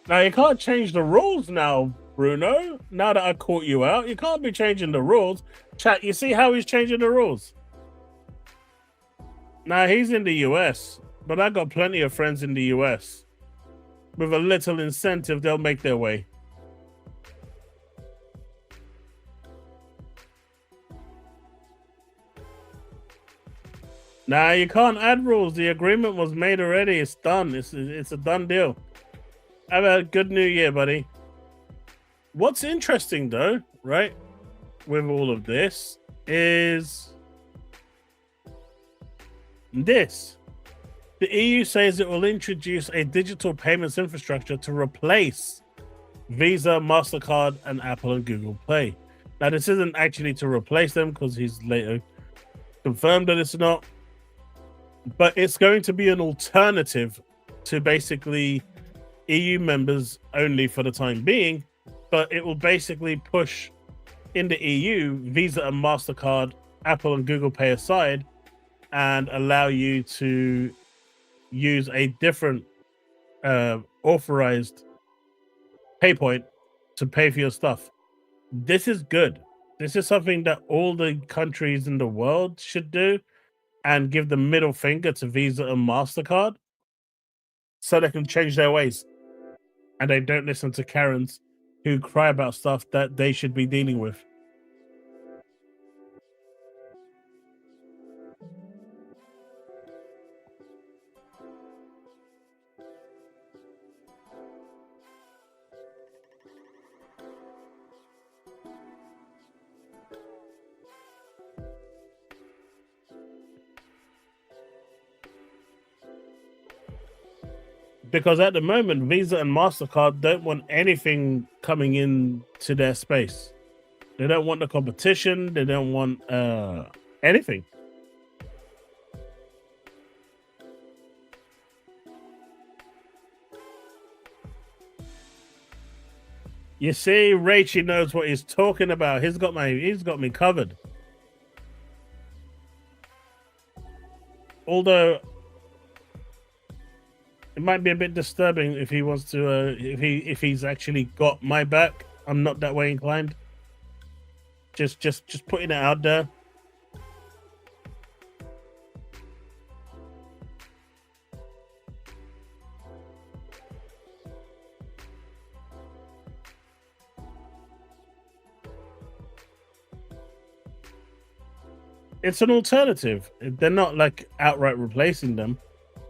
S1: Now you can't change the rules now, Bruno. Now that I caught you out, you can't be changing the rules. Chat, you see how he's changing the rules? Now he's in the US, but I got plenty of friends in the US. With a little incentive, they'll make their way. Nah, you can't add rules. The agreement was made already. It's done. It's a done deal. Have a good new year, buddy. What's interesting though, right, with all of this is this. The EU says it will introduce a digital payments infrastructure to replace Visa, MasterCard, and Apple and Google Pay. Now, this isn't actually to replace them because he's later confirmed that it's not, but it's going to be an alternative to basically EU members only for the time being, but it will basically push in the EU Visa and MasterCard, Apple and Google Pay aside, and allow you to use a different authorized pay point to pay for your stuff. This is good. This is something that all the countries in the world should do and give the middle finger to Visa and MasterCard so they can change their ways and they don't listen to Karens who cry about stuff that they should be dealing with. Because at the moment, Visa and MasterCard don't want anything coming into their space. They don't want the competition. They don't want anything. You see, Rachie knows what he's talking about. He's got me covered. Although it might be a bit disturbing if he wants to if he's actually got my back. I'm not that way inclined. Just putting it out there. It's an alternative. They're not like outright replacing them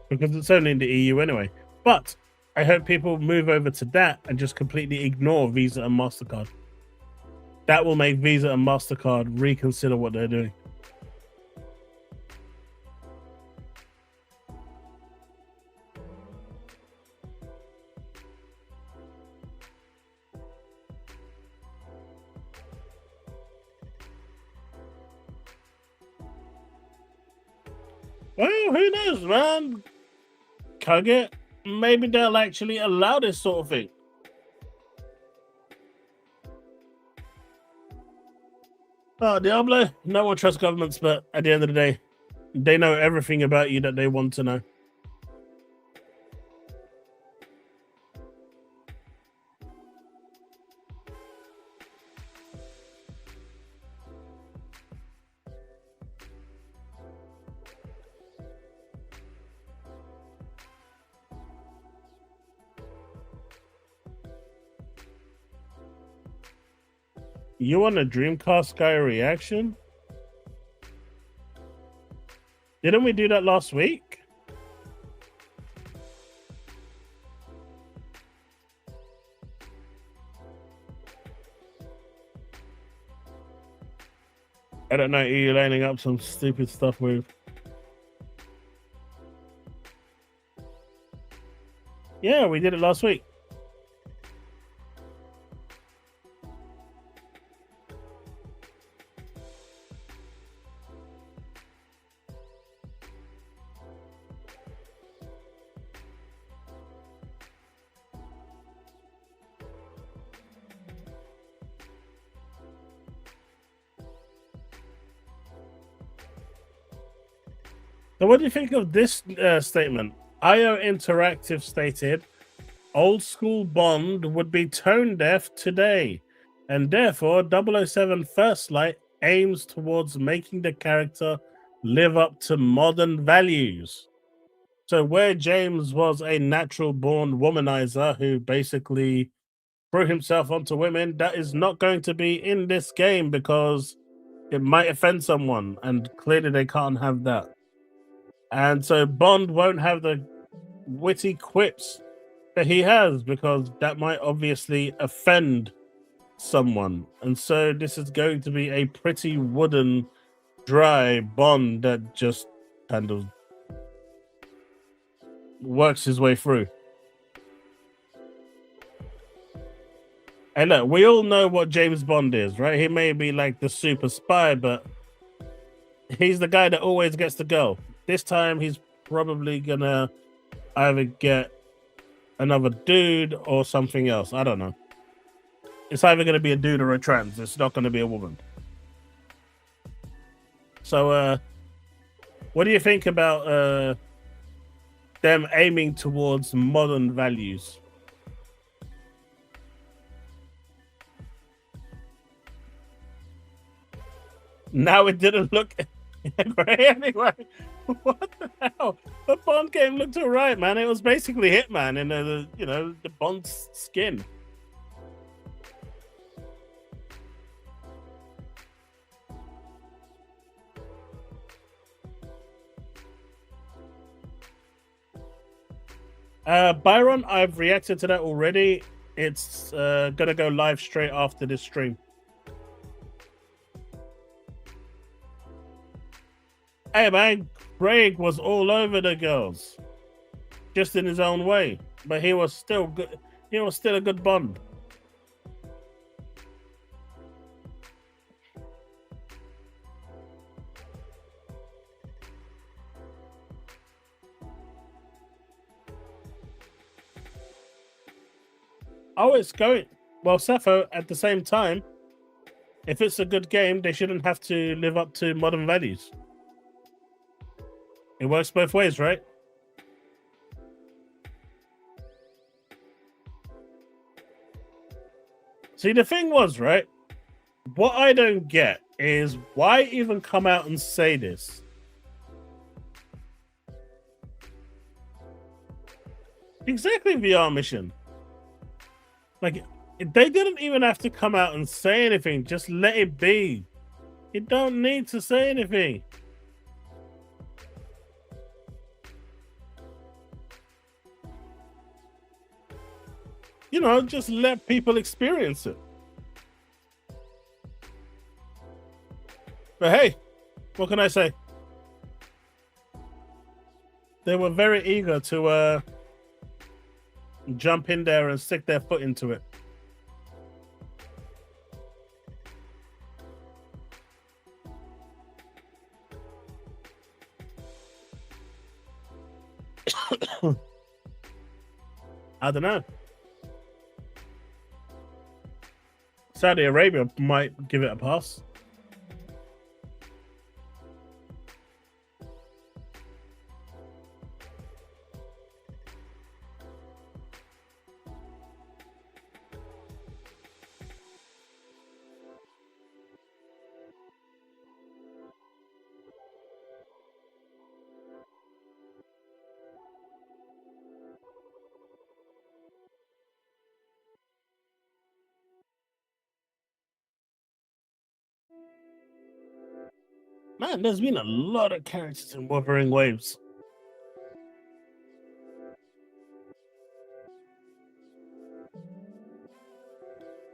S1: because it's only in the EU anyway. But I hope people move over to that and just completely ignore Visa and MasterCard. That will make Visa and MasterCard reconsider what they're doing. Well, who knows, man? Kage, maybe they'll actually allow this sort of thing. Oh, Diablo, no one trusts governments, but at the end of the day, they know everything about you that they want to know. You want a Dreamcast guy reaction? Didn't we do that last week? I don't know. You're lining up some stupid stuff with. Yeah, we did it last week. So, what do you think of this statement? IO Interactive stated, "Old school Bond would be tone deaf today, and therefore 007 First Light aims towards making the character live up to modern values." So, where James was a natural born womanizer who basically threw himself onto women, that is not going to be in this game because it might offend someone, and clearly they can't have that. And so Bond won't have the witty quips that he has because that might obviously offend someone. And so this is going to be a pretty wooden, dry Bond that just kind of works his way through. And look, we all know what James Bond is, right? He may be like the super spy, but he's the guy that always gets the girl. This time he's probably gonna either get another dude or something else. I don't know. It's either going to be a dude or a trans. It's not going to be a woman. So, what do you think about them aiming towards modern values? Now it didn't look great anyway. What the hell? The Bond game looked alright, man. It was basically Hitman in the Bond's skin. Byron, I've reacted to that already. It's gonna go live straight after this stream. Hey man, Craig was all over the girls, just in his own way, but he was still good. He was still a good Bond. Oh, it's going well, Sepho. At the same time, if it's a good game, they shouldn't have to live up to modern values. It works both ways, right? See, the thing was, right? What I don't get is why even come out and say this? Exactly, VR mission. Like, they didn't even have to come out and say anything. Just let it be. You don't need to say anything. Just let people experience it. But hey, what can I say? They were very eager to jump in there and stick their foot into it. I don't know. Saudi Arabia might give it a pass. Man, there's been a lot of characters in Wuthering Waves.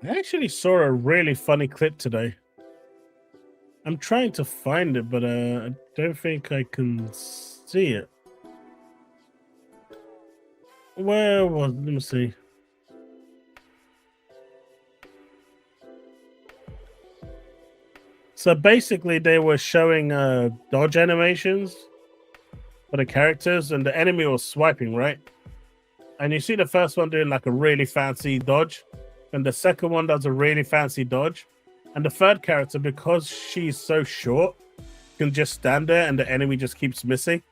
S1: I actually saw a really funny clip today. I'm trying to find it, but I don't think I can see it. Where was? Let me see. So basically, they were showing dodge animations for the characters, and the enemy was swiping, right? And you see the first one doing like a really fancy dodge, and the second one does a really fancy dodge, and the third character, because she's so short, can just stand there, and the enemy just keeps missing.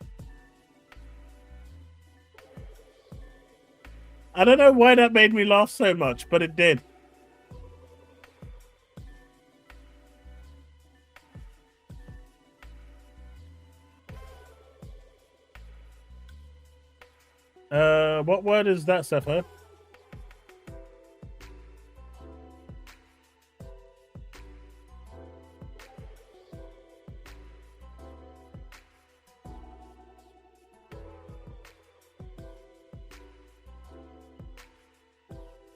S1: I don't know why that made me laugh so much, but it did. What word is that, Sepho?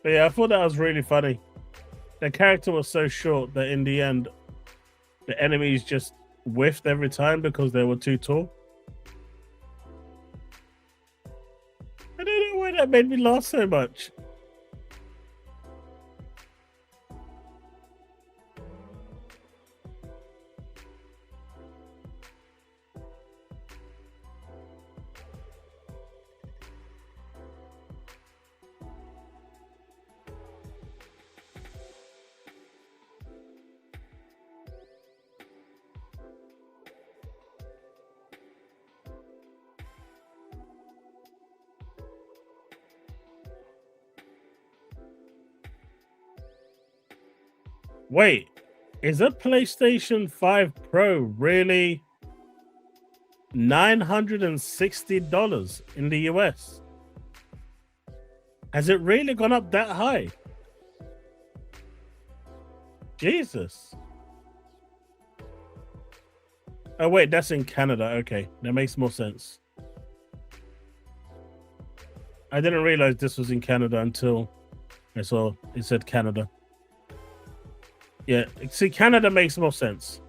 S1: But yeah, I thought that was really funny. The character was so short that in the end, the enemies just whiffed every time because they were too tall. I don't know why that made me laugh so much. Wait, is a PlayStation 5 Pro really $960 in the US? Has it really gone up that high? Jesus. Oh, wait, that's in Canada. Okay, that makes more sense. I didn't realize this was in Canada until I saw it said Canada. Yeah, see, Canada makes more sense.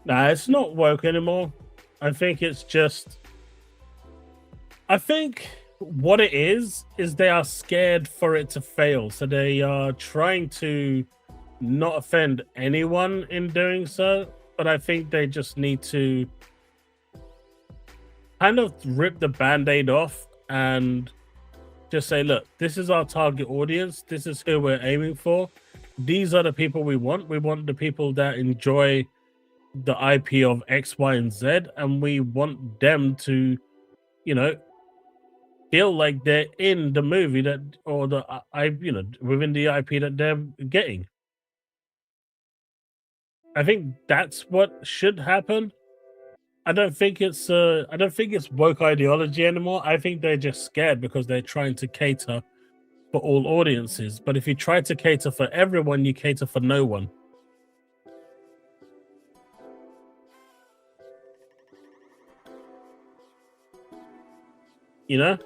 S1: Nah, it's not woke anymore. I think it's just. I think what it is they are scared for it to fail. So they are trying to not offend anyone in doing so. But I think they just need to kind of rip the band-aid off and just say, look, this is our target audience. This is who we're aiming for. These are the people we want. We want the people that enjoy the IP of X, Y, and Z, and we want them to, you know, feel like they're in the movie that, or the within the IP that they're getting. I think that's what should happen. I don't think it's woke ideology anymore. I think they're just scared because they're trying to cater for all audiences. But if you try to cater for everyone, you cater for no one. You know?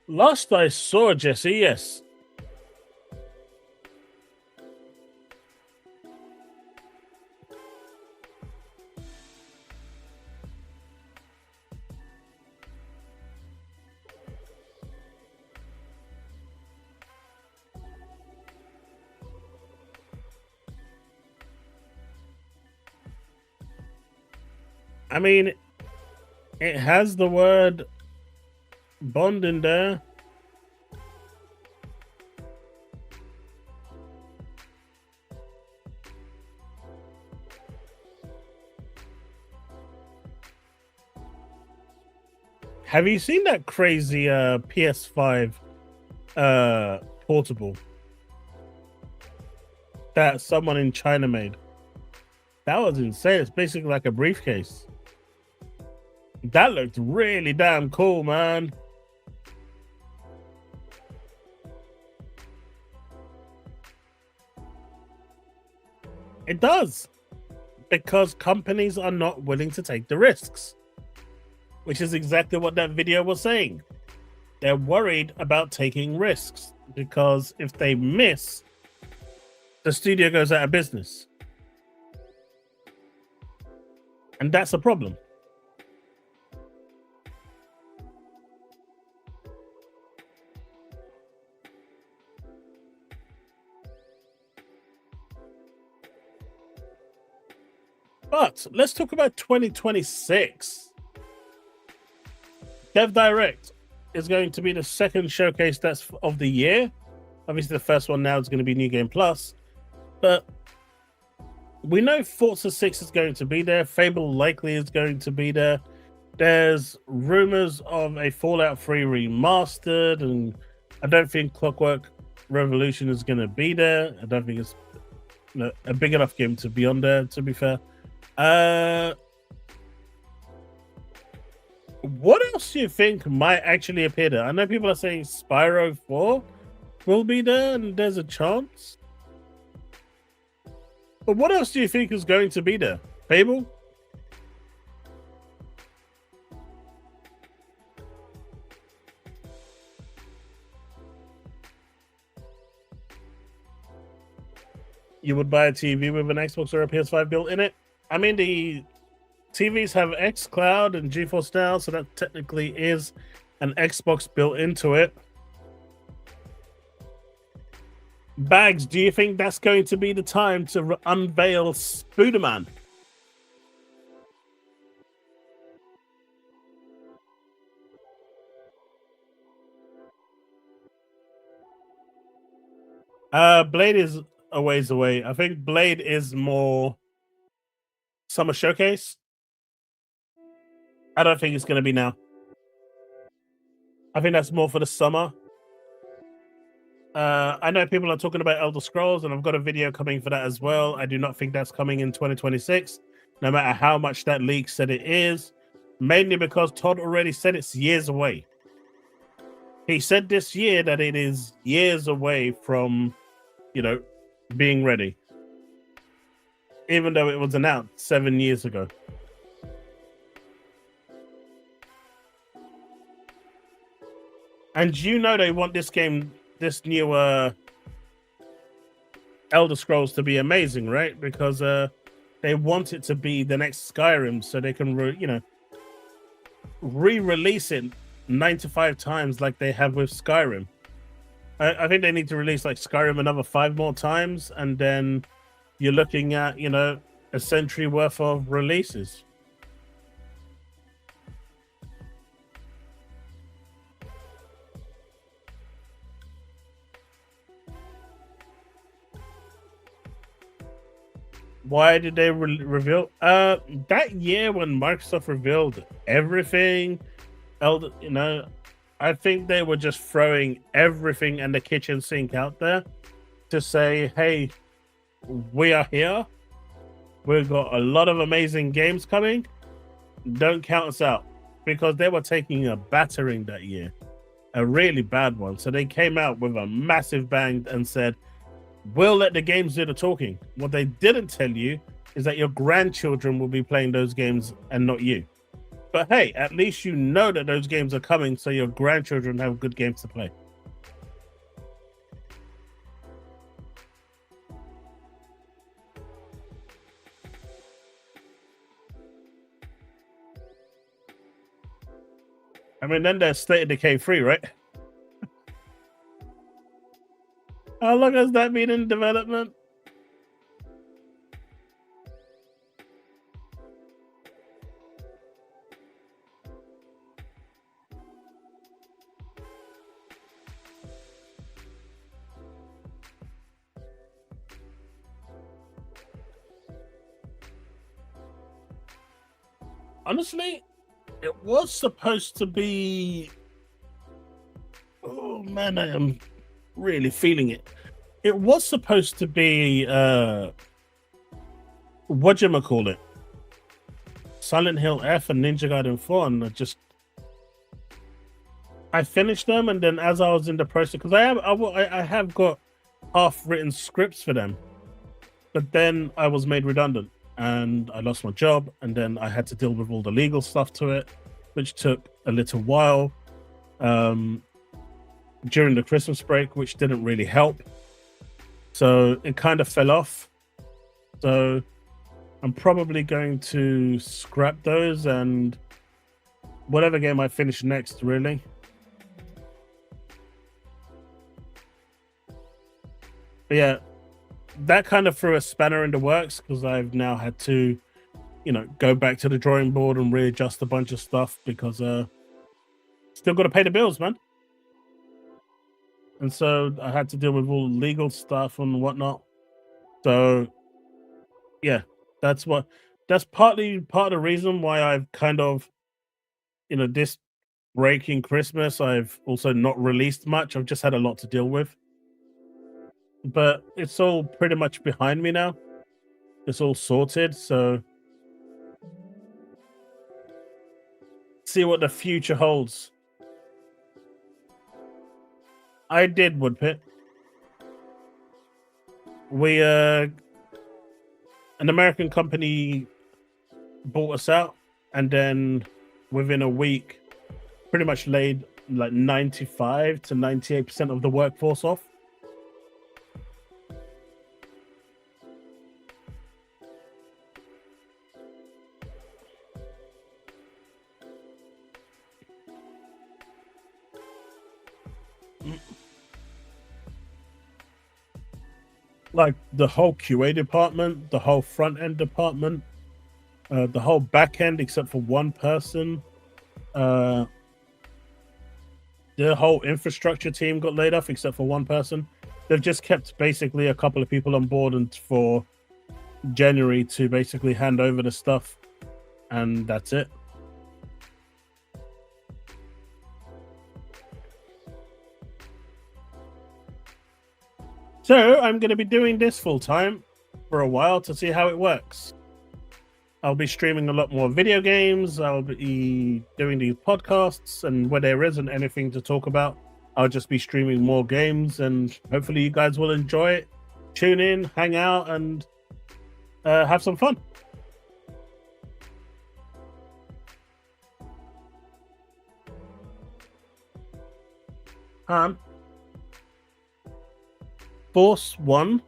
S1: Last I saw, Jesse, yes. I mean, it has the word Bond in there. Have you seen that crazy PS5 portable that someone in China made? That was insane. It's basically like a briefcase. That looked really damn cool, man. It does. Because companies are not willing to take the risks. Which is exactly what that video was saying. They're worried about taking risks. Because if they miss, the studio goes out of business. And that's a problem. But let's talk about 2026. Dev Direct is going to be the second showcase that's of the year. Obviously, the first one now is going to be New Game Plus. But we know Forza 6 is going to be there. Fable likely is going to be there. There's rumors of a Fallout 3 remastered, and I don't think Clockwork Revolution is going to be there. I don't think it's a big enough game to be on there, to be fair. What else do you think might actually appear there? I know people are saying Spyro 4 will be there, and there's a chance. But what else do you think is going to be there? Fable? You would buy a TV with an Xbox or a PS5 built in it? I mean, the TVs have xCloud and GeForce Now, so that technically is an Xbox built into it. Bags, do you think that's going to be the time to unveil Spooderman? Blade is a ways away. I think Blade is more Summer Showcase. I don't think it's going to be now. I think that's more for the summer. I know people are talking about Elder Scrolls, and I've got a video coming for that as well. I do not think that's coming in 2026, no matter how much that leak said it is. Mainly because Todd already said it's years away. He said this year that it is years away from, being ready. Even though it was announced 7 years ago. And they want this game, this new Elder Scrolls to be amazing, right? Because they want it to be the next Skyrim, so they can, re-release it 95 times like they have with Skyrim. I think they need to release like Skyrim another 5 more times, and then you're looking at, a century worth of releases. Why did they reveal that year when Microsoft revealed everything? I think they were just throwing everything and the kitchen sink out there to say, hey, we are here. We've got a lot of amazing games coming. Don't count us out, because they were taking a battering that year, a really bad one. So they came out with a massive bang and said, we'll let the games do the talking. What they didn't tell you is that your grandchildren will be playing those games and not you. But hey, at least you know that those games are coming, so your grandchildren have good games to play. I mean, then there's State of Decay 3, right? How long has that been in development? Honestly, It was supposed to be. Oh man, I am really feeling it. It was supposed to be whatchamacallit, Silent Hill F and Ninja Gaiden 4, and I finished them, and then as I was in the process, because I have got half-written scripts for them, but then I was made redundant, and I lost my job, and then I had to deal with all the legal stuff to it, which took a little while during the Christmas break, which didn't really help. So it kind of fell off. So I'm probably going to scrap those and whatever game I finish next, really. But yeah, that kind of threw a spanner in the works because I've now had to, go back to the drawing board and readjust a bunch of stuff because still got to pay the bills, man. And so I had to deal with all legal stuff and whatnot. So yeah, that's partly part of the reason why I've kind of, this break in Christmas, I've also not released much. I've just had a lot to deal with. But it's all pretty much behind me now. It's all sorted, so see what the future holds. I did, Woodpit. We an American company bought us out, and then within a week pretty much laid like 95 to 98% of the workforce off. Like the whole QA department, the whole front end department, the whole back end except for one person, the whole infrastructure team got laid off except for one person. They've just kept basically a couple of people on board and for January to basically hand over the stuff, and that's it. So I'm going to be doing this full time for a while to see how it works. I'll be streaming a lot more video games. I'll be doing these podcasts, and where there isn't anything to talk about, I'll just be streaming more games, and hopefully you guys will enjoy it. Tune in, hang out, and have some fun. Force 1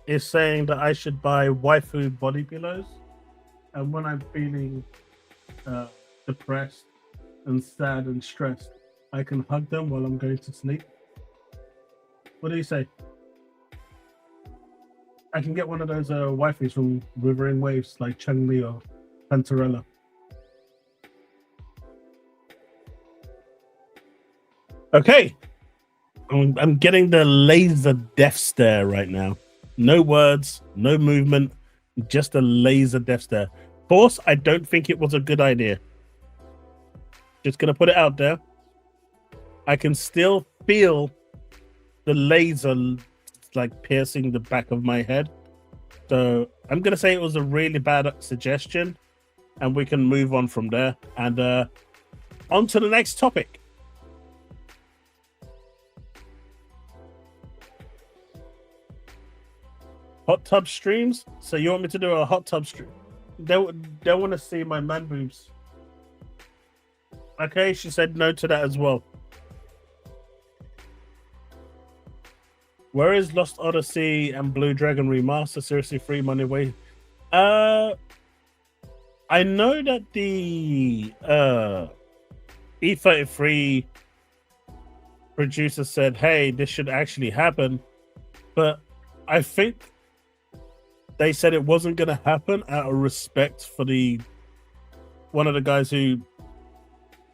S1: is saying that I should buy waifu body pillows, and when I'm feeling depressed and sad and stressed, I can hug them while I'm going to sleep. What do you say? I can get one of those waifus from Withering Waves, like Chun-Li or Pantarella. Okay. I'm getting the laser death stare right now. No words, no movement, just a laser death stare. Force, I don't think it was a good idea. Just gonna put it out there. I can still feel the laser like piercing the back of my head. So I'm gonna say it was a really bad suggestion, and we can move on from there. And on to the next topic. Hot tub streams? So you want me to do a hot tub stream? They want to see my man boobs. Okay, she said no to that as well. Where is Lost Odyssey and Blue Dragon Remaster? Seriously, free money away. I know that the E33 producer said, hey, this should actually happen, but I think they said it wasn't going to happen out of respect for one of the guys who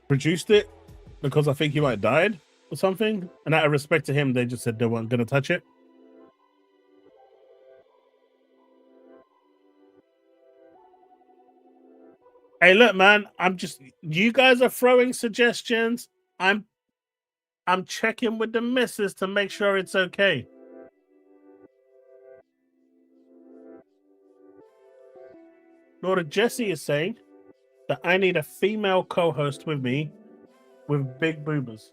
S1: produced it, because I think he might have died or something. And out of respect to him, they just said they weren't going to touch it. Hey, look, man. You guys are throwing suggestions. I'm checking with the missus to make sure it's okay. Lord Jesse is saying that I need a female co-host with me with big boobers.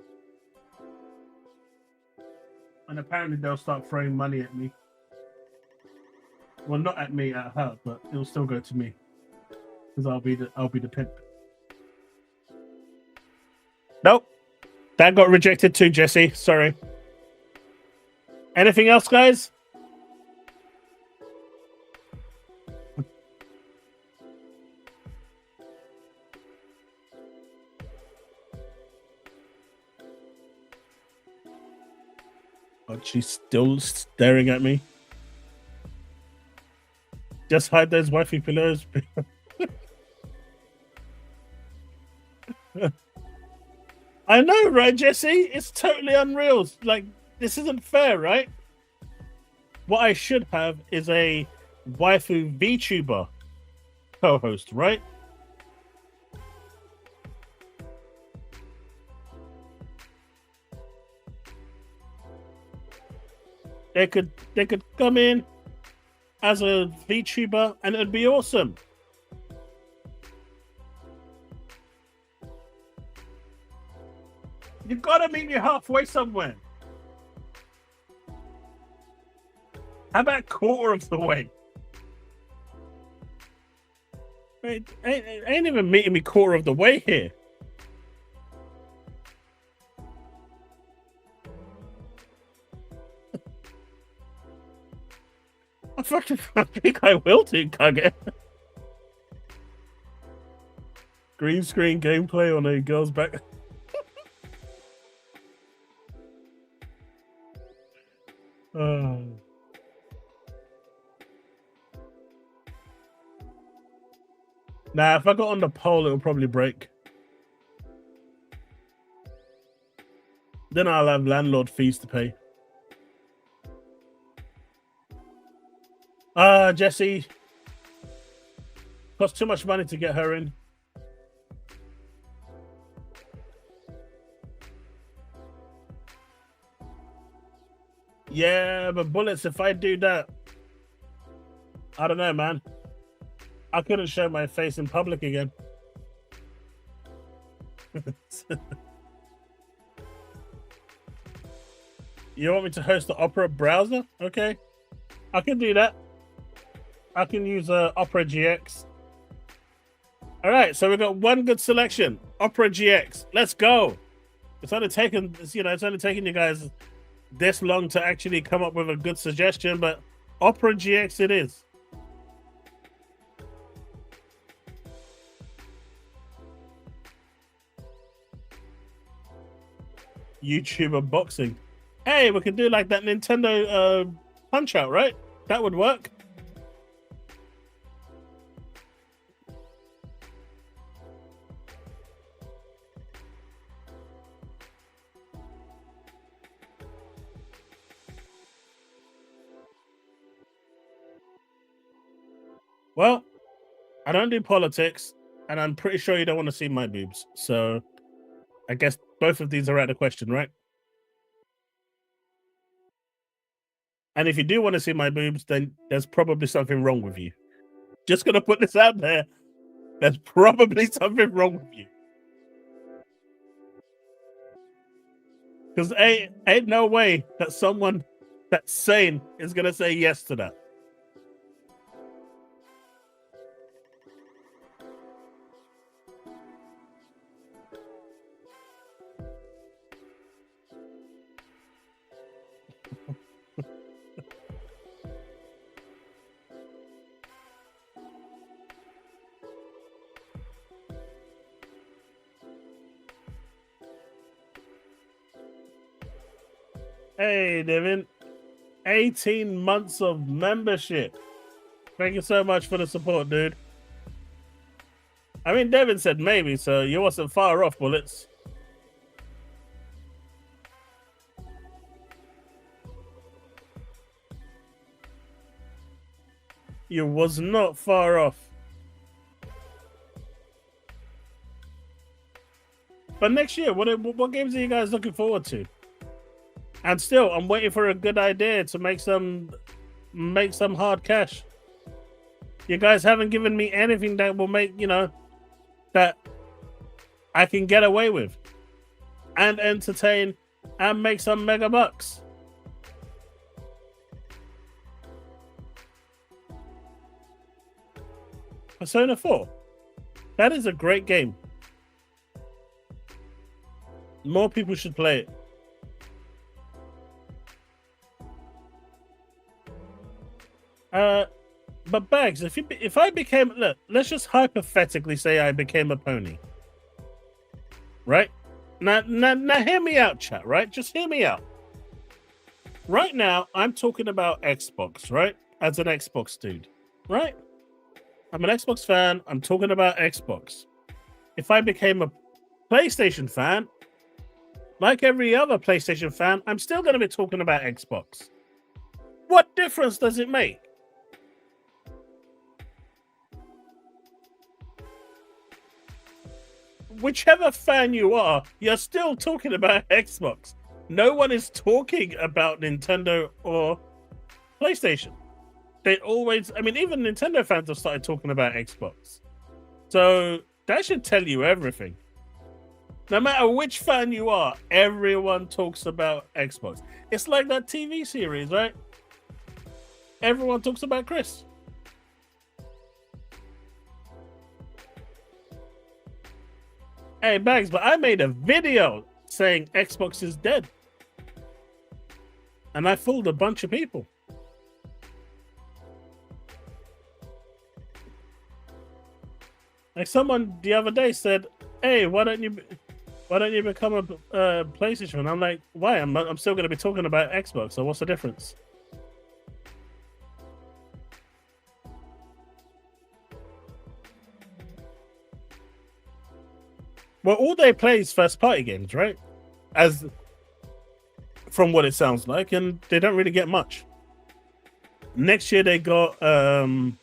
S1: And apparently they'll start throwing money at me. Well, not at me, at her, but it'll still go to me. Because I'll be the pimp. Nope. That got rejected too, Jesse. Sorry. Anything else, guys? But she's still staring at me. Just hide those wifey pillows. I know, right, Jesse? It's totally unreal. Like, this isn't fair, right? What I should have is a waifu VTuber co-host, right? They could come in as a VTuber and it'd be awesome. You gotta meet me halfway somewhere. How about quarter of the way? Ain't even meeting me quarter of the way here. I think I will do, Kage. Green screen gameplay on a girl's back. Oh. Nah, if I got on the pole, it'll probably break. Then I'll have landlord fees to pay. Jesse. Cost too much money to get her in. Yeah, but bullets, if I do that, I don't know, man. I couldn't show my face in public again. You want me to host the Opera browser? Okay. I can do that. I can use Opera GX. All right, so we've got one good selection. Opera GX. Let's go. It's only taken you guys this long to actually come up with a good suggestion, but Opera GX it is. YouTuber boxing. Hey, we can do like that Nintendo Punch Out, right? That would work. Well, I don't do politics, and I'm pretty sure you don't want to see my boobs. So I guess both of these are out of question, right? And if you do want to see my boobs, then there's probably something wrong with you. Just gonna put this out there. There's probably something wrong with you. Because ain't no way that someone that's sane is gonna say yes to that. Hey, Devin. 18 months of membership. Thank you so much for the support, dude. I mean, Devin said maybe, so you wasn't far off, Bullets. You was not far off. But next year, what games are you guys looking forward to? And still, I'm waiting for a good idea to make some hard cash. You guys haven't given me anything that will make, that I can get away with and entertain and make some mega bucks. Persona 4. That is a great game. More people should play it. But Bags, if I became, look, let's just hypothetically say I became a pony, right? Now hear me out, chat. Right, just hear me out. Right now, I'm talking about Xbox, right? As an Xbox dude, right? I'm an Xbox fan. I'm talking about Xbox. If I became a PlayStation fan, like every other PlayStation fan, I'm still going to be talking about Xbox. What difference does it make? Whichever fan you are, you're still talking about Xbox. No one is talking about Nintendo or PlayStation. They always, I mean, even Nintendo fans have started talking about Xbox. So that should tell you everything. No matter which fan you are, everyone talks about Xbox. It's like that TV series, right? Everyone talks about Chris. Hey, Bags, but I made a video saying Xbox is dead. And I fooled a bunch of people. Like someone the other day said, "Hey, why don't you become a PlayStation?" I'm like, "Why? I'm still going to be talking about Xbox. So what's the difference?" Well, all they play is first-party games, right? As from what it sounds like, and they don't really get much. Next year they got, I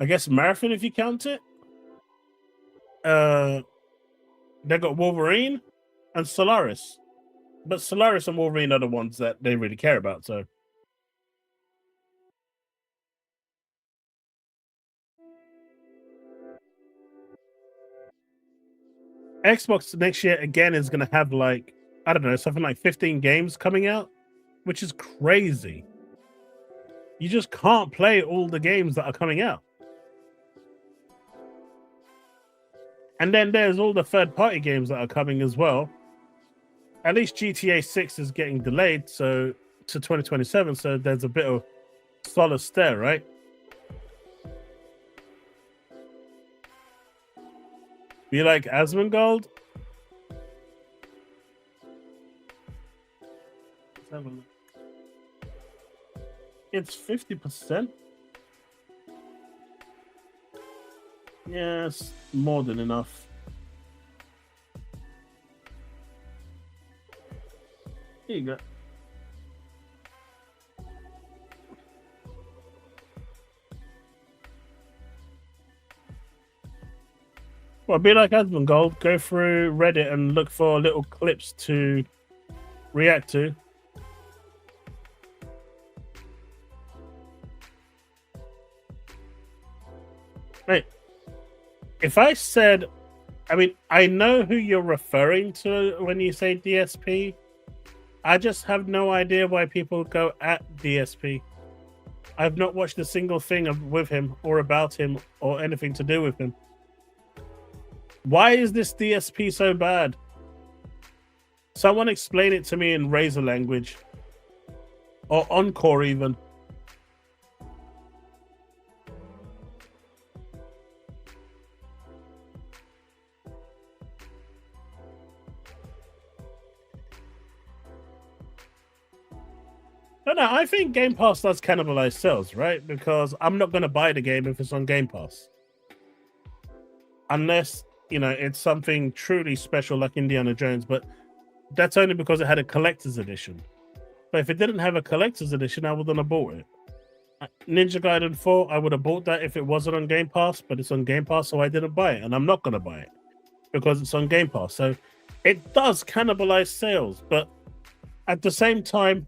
S1: guess Marathon if you count it. They got Wolverine and Solaris, but Solaris and Wolverine are the ones that they really care about. So. Xbox next year again is going to have like, I don't know, something like 15 games coming out, which is crazy. You just can't play all the games that are coming out. And then there's all the third-party games that are coming as well. At least GTA 6 is getting delayed to 2027, so there's a bit of solace there, right? Be like Asmongold? Let's have a look. It's 50%. Yes, more than enough. Here you go. Well, be like Asmongold, go through Reddit and look for little clips to react to. Wait, if I said, I mean, I know who you're referring to when you say DSP. I just have no idea why people go at DSP. I've not watched a single thing with him or about him or anything to do with him. Why is this DSP so bad? Someone explain it to me in Razor language. Or Encore even. No, I think Game Pass does cannibalize sales, right? Because I'm not going to buy the game if it's on Game Pass. Unless, it's something truly special like Indiana Jones, but that's only because it had a collector's edition. But if it didn't have a collector's edition, I wouldn't have bought it. Ninja Gaiden 4, I would have bought that if it wasn't on Game Pass, but it's on Game Pass, so I didn't buy it, and I'm not going to buy it. because it's on Game Pass. So it does cannibalize sales, but at the same time,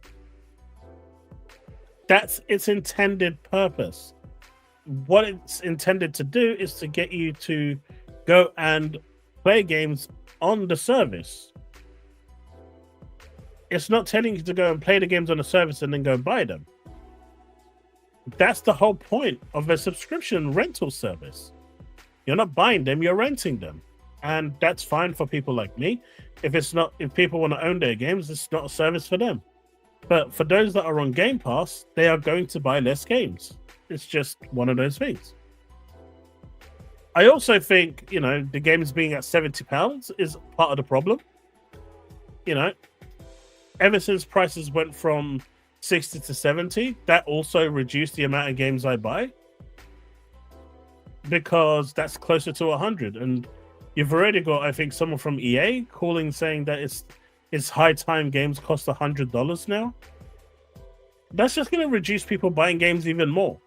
S1: that's its intended purpose. What it's intended to do is to get you to go and play games on the service. It's not telling you to go and play the games on the service and then go and buy them. That's the whole point of a subscription rental service. You're not buying them, you're renting them. And that's fine for people like me. If people want to own their games, it's not a service for them. But for those that are on Game Pass, they are going to buy less games. It's just one of those things. I also think, the games being at £70 is part of the problem. Ever since prices went from 60 to 70, that also reduced the amount of games I buy, because that's closer to 100. And you've already got, I think, someone from EA saying that it's high time games cost $100 now. That's just going to reduce people buying games even more.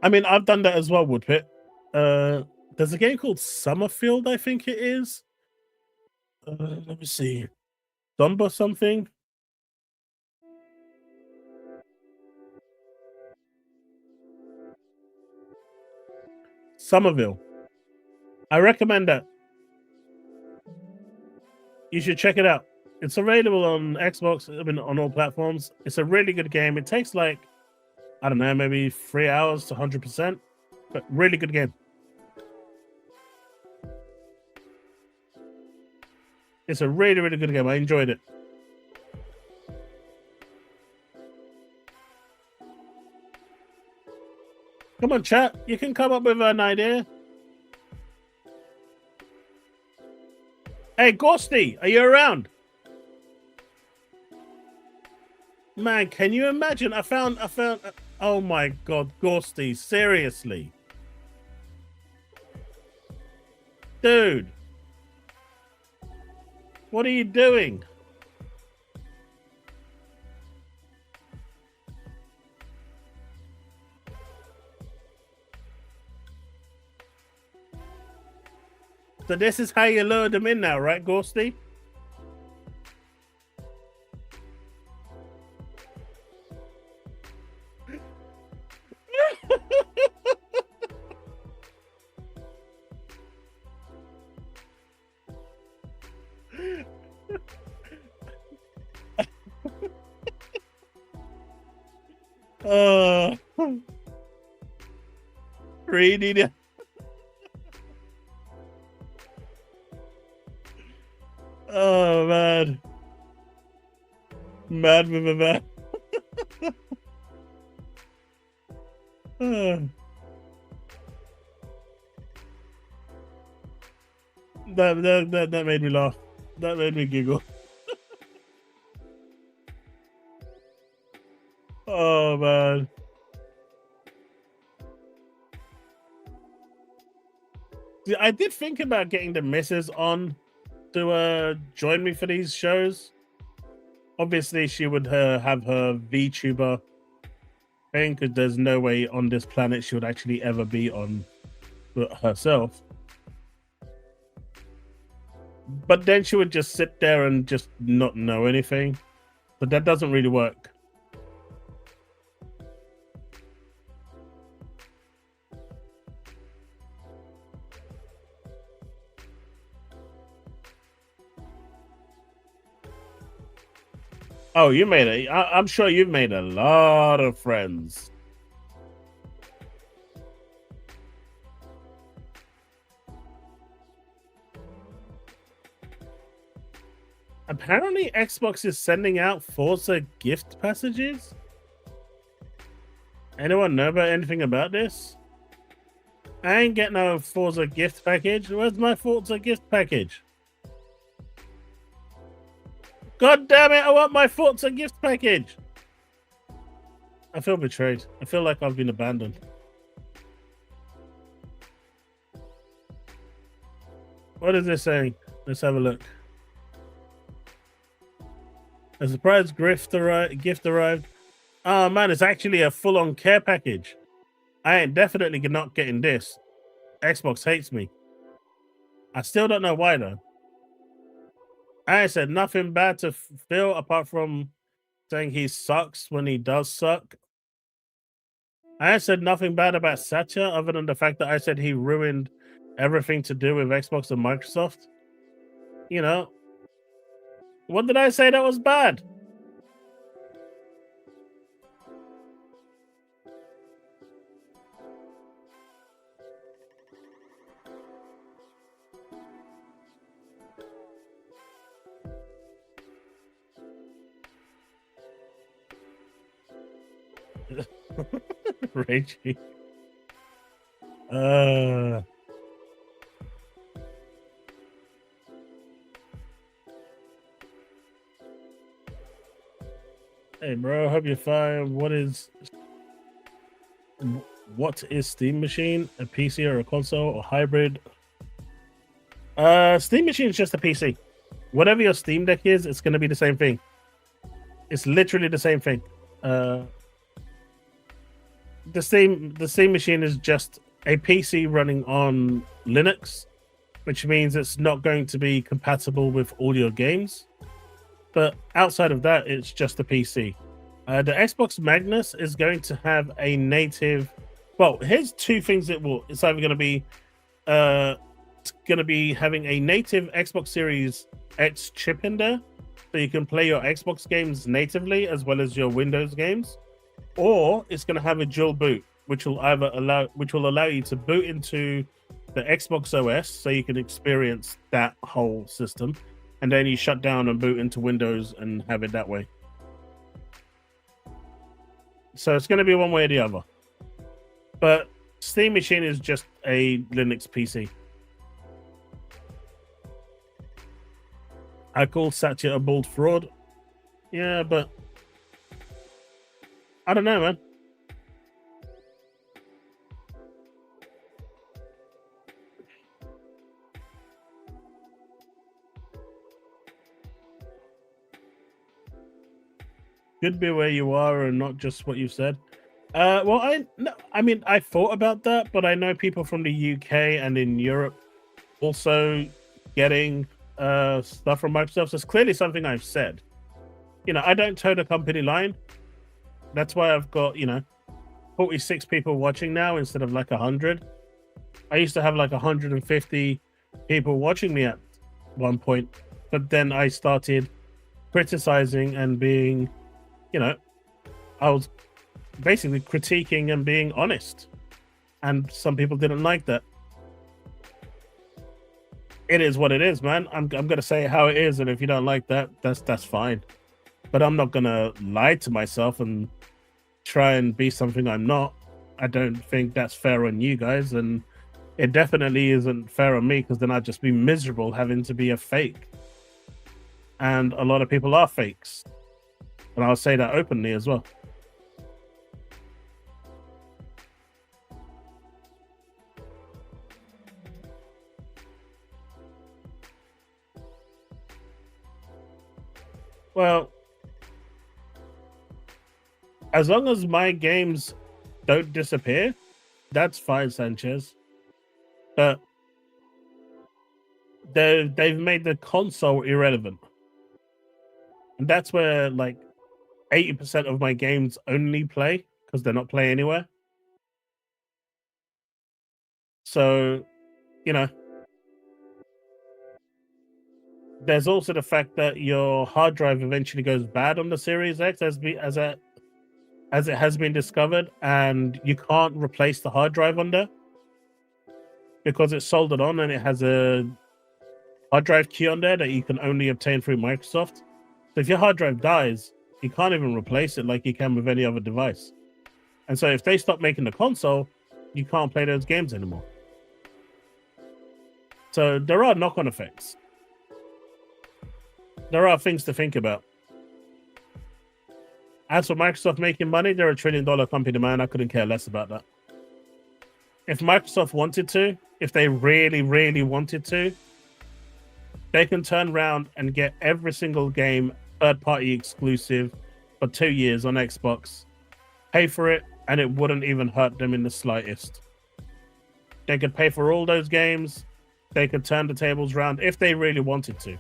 S1: I mean, I've done that as well, Woodpit. There's a game called Summerfield, I think it is. Let me see. Dumba something. Somerville. I recommend that. You should check it out. It's available on Xbox, on all platforms. It's a really good game. It takes I don't know, maybe 3 hours to 100%, but really good game. It's a really, really good game. I enjoyed it. Come on, chat. You can come up with an idea. Hey, Ghosty, are you around? Man, can you imagine? I found. Oh my God, Ghosty, seriously, dude, what are you doing? So this is how you lure them in now, right, Ghosty? Reading it. Oh man, mad with a man. That made me laugh. That made me giggle. Oh man. I did think about getting the missus on to join me for these shows. Obviously, she would have her VTuber thing, because there's no way on this planet she would actually ever be on herself. But then she would just sit there and just not know anything. But that doesn't really work. Oh, I'm sure you've made a lot of friends. Apparently, Xbox is sending out Forza gift passages. Anyone know about anything about this? I ain't getting no Forza gift package. Where's my Forza gift package? God damn it, I want my Forza gift package. I feel betrayed. I feel like I've been abandoned. What is this saying? Let's have a look. A surprise gift arrived. Oh man, it's actually a full-on care package. I ain't definitely not getting this. Xbox hates me. I still don't know why though. I ain't said nothing bad to Phil apart from saying he sucks when he does suck. I ain't said nothing bad about Satya other than the fact that I said he ruined everything to do with Xbox and Microsoft. You know, what did I say that was bad? Raging. Hey bro, hope you're fine. What is Steam Machine? A PC or a console or hybrid? Steam Machine is just a PC. Whatever your Steam Deck is, it's gonna be the same thing. It's literally the same thing. The Steam Machine is just a PC running on Linux, which means it's not going to be compatible with all your games. But outside of that, it's just a PC. The Xbox Magnus is going to have a native. Well, here's two things it will. It's either going to be, having a native Xbox Series X chip in there, so you can play your Xbox games natively as well as your Windows games, or it's going to have a dual boot, which will allow you to boot into the Xbox OS, so you can experience that whole system, and then you shut down and boot into Windows and have it that way. So it's going to be one way or the other. But Steam Machine is just a Linux PC. I call Satya a bald fraud. Yeah, but I don't know, man. Could be where you are and not just what you said. Well, I thought about that, but I know people from the UK and in Europe also getting stuff from Microsoft. So it's clearly something I've said. You know, I don't toe the company line. That's why I've got, 46 people watching now instead of like 100. I used to have like 150 people watching me at one point, but then I started criticizing and being, I was basically critiquing and being honest, and some people didn't like that. It is what it is, man. I'm gonna say it how it is, and if you don't like that, that's fine. But I'm not gonna lie to myself and try and be something I'm not. I don't think that's fair on you guys, and it definitely isn't fair on me, because then I'd just be miserable having to be a fake. And a lot of people are fakes, and I'll say that openly as well. Well, as long as my games don't disappear, that's fine, Sanchez. But they've made the console irrelevant, and that's where like 80% of my games only play, because they're not playing anywhere. So, there's also the fact that your hard drive eventually goes bad on the Series X, as it has been discovered, and you can't replace the hard drive on there because it's soldered on and it has a hard drive key on there that you can only obtain through Microsoft. So if your hard drive dies, you can't even replace it like you can with any other device. And so if they stop making the console, you can't play those games anymore. So there are knock-on effects. There are things to think about. As for Microsoft making money, they're $1 trillion company, man. I couldn't care less about that. If Microsoft wanted to, if they really, really wanted to, they can turn around and get every single game third-party exclusive for 2 years on Xbox, pay for it, and it wouldn't even hurt them in the slightest. They could pay for all those games. They could turn the tables around if they really wanted to.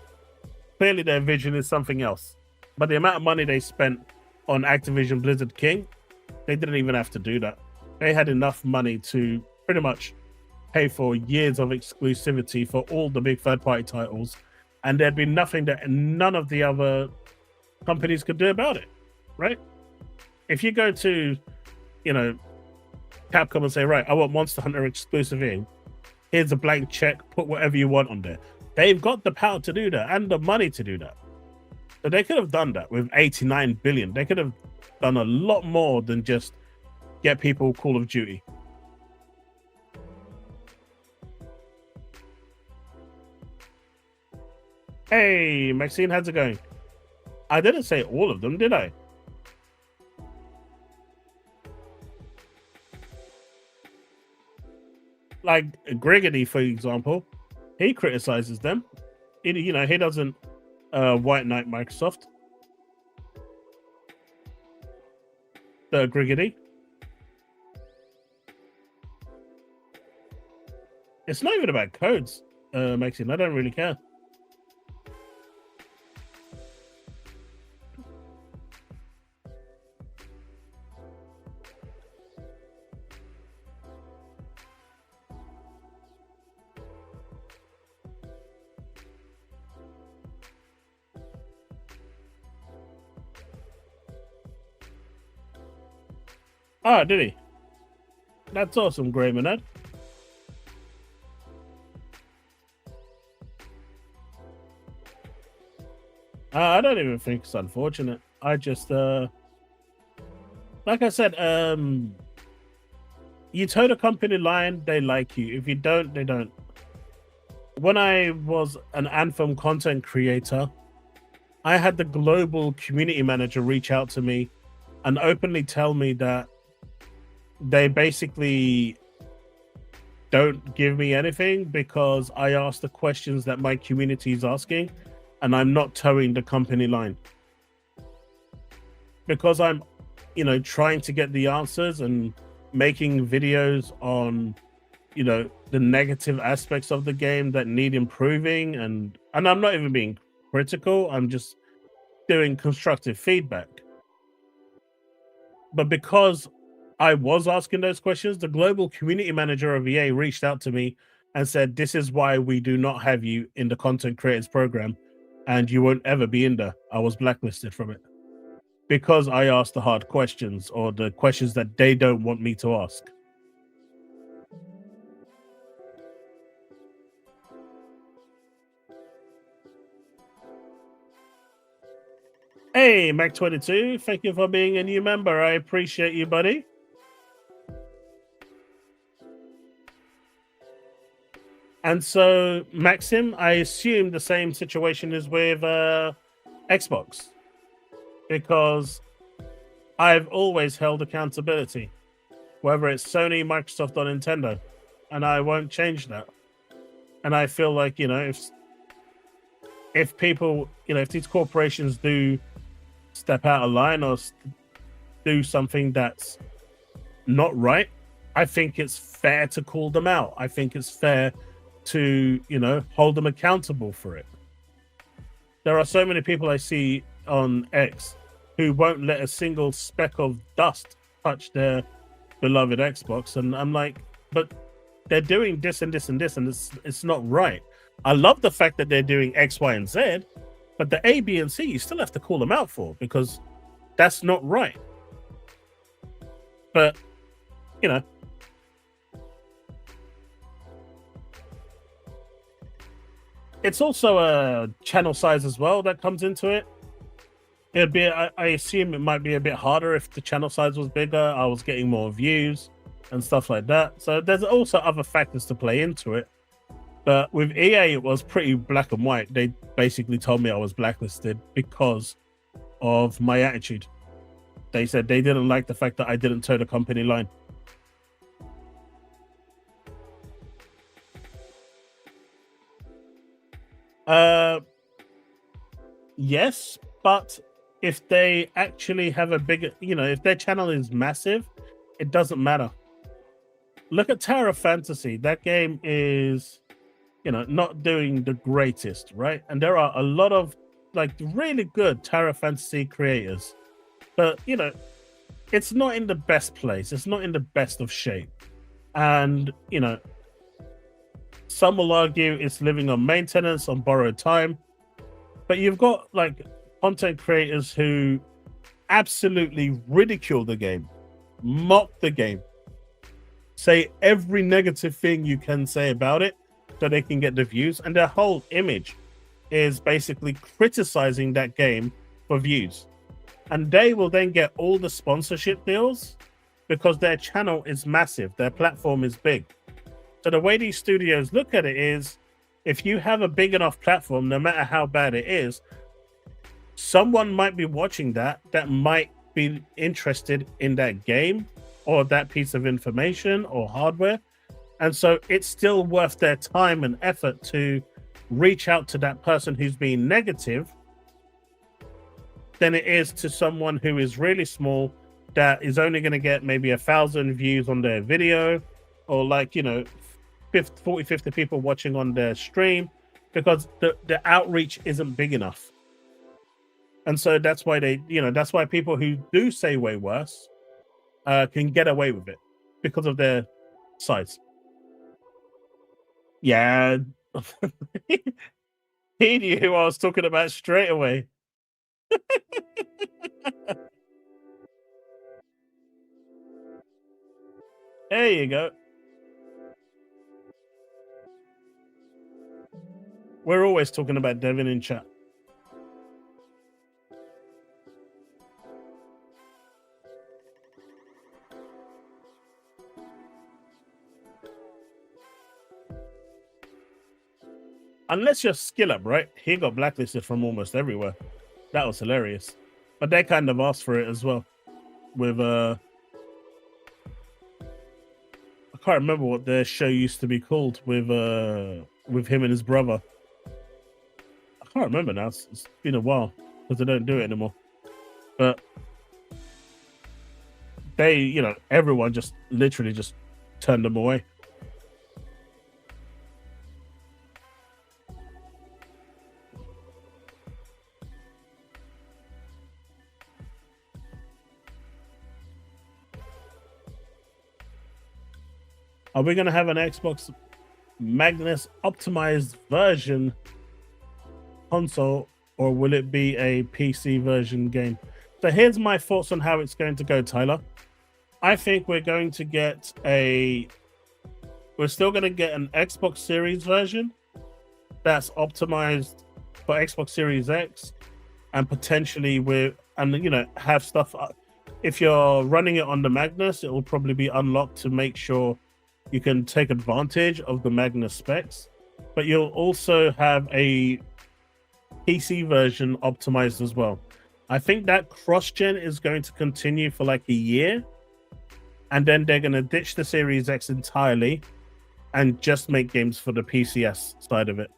S1: Clearly, their vision is something else. But the amount of money they spent on Activision Blizzard King, they didn't even have to do that. They had enough money to pretty much pay for years of exclusivity for all the big third-party titles, and there'd be nothing that none of the other companies could do about it, right? If you go to, you know, Capcom and say, right, I want Monster Hunter exclusive in, here's a blank check, put whatever you want on there. They've got the power to do that and the money to do that. So they could have done that with 89 billion. They could have done a lot more than just get people Call of Duty. Hey, Maxine, how's it going? I didn't say all of them, did I? Like Griggity, for example, he criticizes them. He doesn't white knight Microsoft. The Griggity. It's not even about codes, Maxine. I don't really care. Ah, did he? That's awesome, Grey Manette. I don't even think it's unfortunate. I just, like I said, you toe the company line, they like you. If you don't, they don't. When I was an Anthem content creator, I had the global community manager reach out to me and openly tell me that they basically don't give me anything because I ask the questions that my community is asking, and I'm not towing the company line. Because I'm, trying to get the answers and making videos on, the negative aspects of the game that need improving, and I'm not even being critical, I'm just doing constructive feedback. But because I was asking those questions, the global community manager of EA reached out to me and said, this is why we do not have you in the content creators program, and you won't ever be in there. I was blacklisted from it because I asked the hard questions, or the questions that they don't want me to ask. Hey, Mac22, thank you for being a new member. I appreciate you, buddy. And so, Maxim, I assume the same situation is with Xbox, because I've always held accountability, whether it's Sony, Microsoft, or Nintendo, and I won't change that. And I feel like, if people, if these corporations do step out of line or do something that's not right, I think it's fair to call them out. I think it's fair to, hold them accountable for it. There are so many people I see on X who won't let a single speck of dust touch their beloved Xbox, and I'm like, but they're doing this and this and this, and it's not right. I love the fact that they're doing X, Y, and Z, but the A, B, and C, you still have to call them out for, because that's not right. But, it's also a channel size as well that comes into it. It'd be, I assume it might be a bit harder if the channel size was bigger. I was getting more views and stuff like that. So there's also other factors to play into it. But with EA, it was pretty black and white. They basically told me I was blacklisted because of my attitude. They said they didn't like the fact that I didn't toe the company line. Yes, But if they actually have a bigger, if their channel is massive, it doesn't matter. Look at Tower of Fantasy. That game is, not doing the greatest, right? And there are a lot of like really good Tower of Fantasy creators, but it's not in the best place. It's not in the best of shape. And some will argue it's living on maintenance, on borrowed time. But you've got like content creators who absolutely ridicule the game, mock the game, say every negative thing you can say about it so they can get the views. And their whole image is basically criticizing that game for views. And they will then get all the sponsorship deals because their channel is massive, their platform is big. So the way these studios look at it is, if you have a big enough platform, no matter how bad it is, someone might be watching that might be interested in that game or that piece of information or hardware. And so it's still worth their time and effort to reach out to that person who's being negative than it is to someone who is really small that is only going to get maybe 1,000 views on their video, or like 40-50 people watching on their stream, because the outreach isn't big enough. And so that's why that's why people who do say way worse can get away with it because of their size. Yeah. He knew who I was talking about straight away. There you go. We're always talking about Devin in chat. Unless you're skill up, right? He got blacklisted from almost everywhere. That was hilarious. But they kind of asked for it as well. With I can't remember what their show used to be called with him and his brother. I can't remember now. It's been a while because they don't do it anymore. But they, everyone just literally just turned them away. Are we going to have an Xbox Magnus optimized version console, or will it be a PC version game? So here's my thoughts on how it's going to go, Tyler. I think we're going to get we're still going to get an Xbox Series version that's optimized for Xbox Series X, and potentially have stuff. If you're running it on the Magnus, it will probably be unlocked to make sure you can take advantage of the Magnus specs, but you'll also have a PC version optimized as well. I think that cross-gen is going to continue for like a year, and then they're going to ditch the Series X entirely and just make games for the PCS side of it.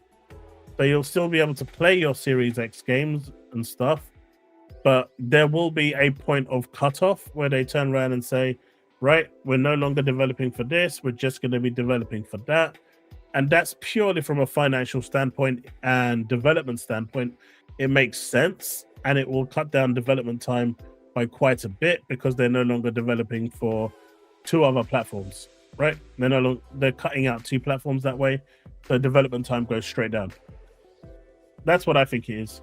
S1: So you'll still be able to play your Series X games and stuff, but there will be a point of cutoff where they turn around and say, right, we're no longer developing for this, we're just going to be developing for that. And that's purely from a financial standpoint and development standpoint. It makes sense, and it will cut down development time by quite a bit because they're no longer developing for two other platforms, right? They're cutting out two platforms that way, so development time goes straight down. That's what I think it is.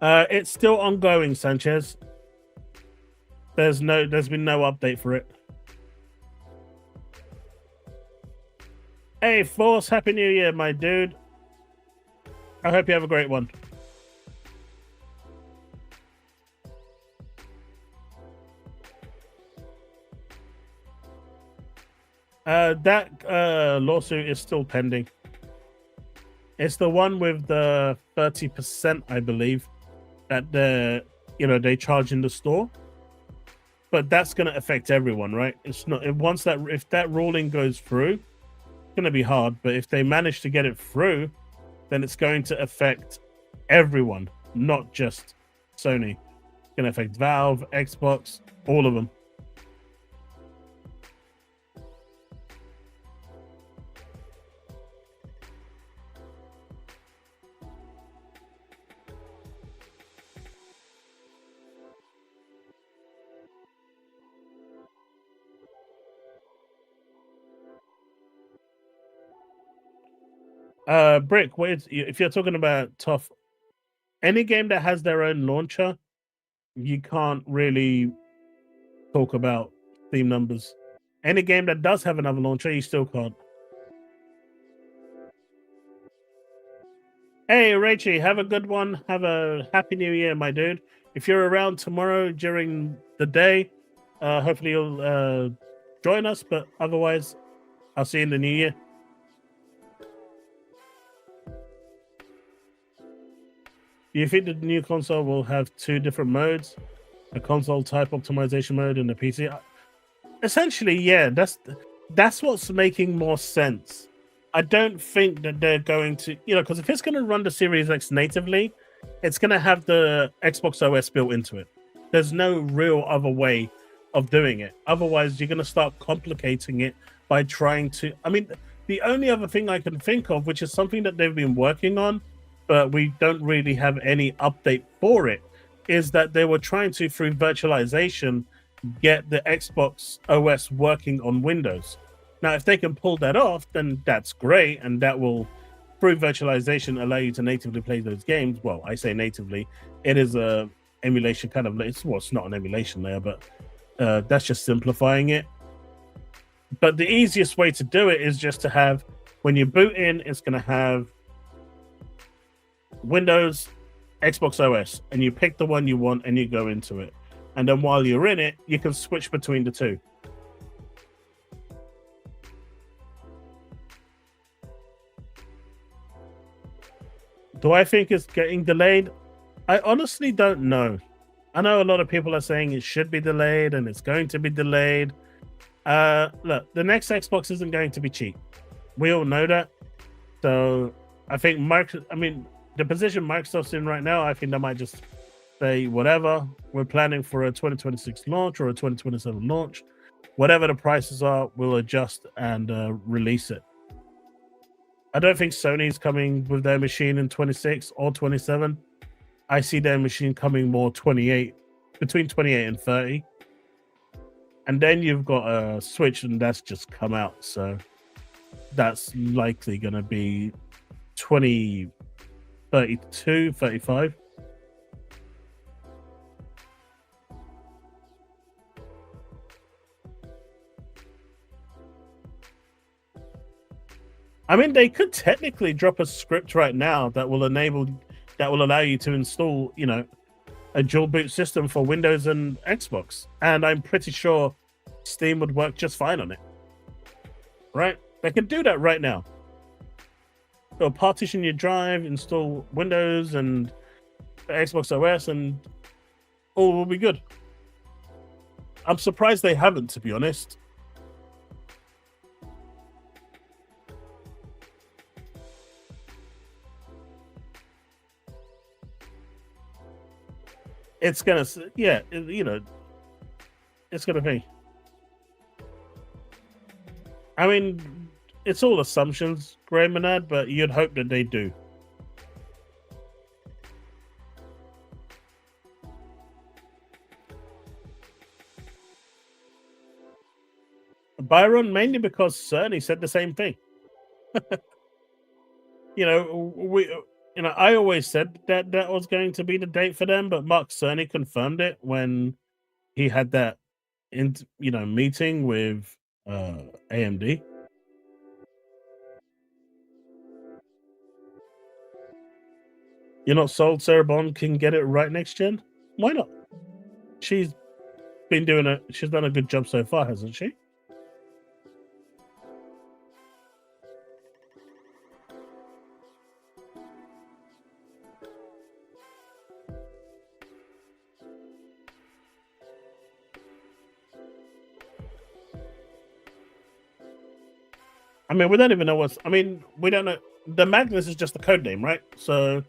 S1: It's still ongoing, Sanchez. There's been no update for it. Hey, Force, Happy New Year, my dude. I hope you have a great one. That lawsuit is still pending. It's the one with the 30%, I believe, that they charge in the store. But that's going to affect everyone, right? It's not if that ruling goes through, it's going to be hard. But if they manage to get it through, then it's going to affect Everyone, not just Sony. It's going to affect Valve, Xbox, all of them. Brick, if you're talking about tough, any game that has their own launcher, you can't really talk about Steam numbers. Any game that does have another launcher, you still can't. Hey, Rachie, have a good one. Have a happy new year, my dude. If you're around tomorrow during the day, hopefully you'll join us. But otherwise, I'll see you in the new year. Do you think the new console will have 2 different modes? A console type optimization mode and a PC? Essentially, yeah, that's what's making more sense. I don't think that they're going to, because if it's going to run the Series X natively, it's going to have the Xbox OS built into it. There's no real other way of doing it. Otherwise, you're going to start complicating it by trying to. I mean, the only other thing I can think of, which is something that they've been working on, but we don't really have any update for it, is that they were trying to, through virtualization, get the Xbox OS working on Windows. Now, if they can pull that off, then that's great, and that will, through virtualization, allow you to natively play those games. Well, I say natively; it is a emulation kind of. It's not an emulation layer, but that's just simplifying it. But the easiest way to do it is just to have, when you boot in, it's going to have Windows, Xbox OS, and you pick the one you want and you go into it. And then while you're in it, you can switch between the two. Do I think it's getting delayed? I honestly don't know. I know a lot of people are saying it should be delayed and it's going to be delayed. Look, the next Xbox isn't going to be cheap. We all know that. So I think the position Microsoft's in right now, I think they might just say, whatever, we're planning for a 2026 launch or a 2027 launch. Whatever the prices are, we'll adjust and release it. I don't think Sony's coming with their machine in 26 or 27. I see their machine coming more 28, between 28 and 30. And then you've got a Switch, and that's just come out. So that's likely going to be 32, 35. I mean, they could technically drop a script right now that will allow you to install, a dual boot system for Windows and Xbox. And I'm pretty sure Steam would work just fine on it. Right? They can do that right now. So partition your drive, install Windows and Xbox OS, and all will be good. I'm surprised they haven't, to be honest. It's gonna, it's gonna be. I mean, it's all assumptions, Grey Manad, but you'd hope that they do. Byron, mainly because Cerny said the same thing. I always said that was going to be the date for them, but Mark Cerny confirmed it when he had that meeting with AMD. You're not sold Sarah Bond can get it right next gen? Why not? She's done a good job so far, hasn't she? I mean, we don't even know we don't know. The Magnus is just the code name, right? So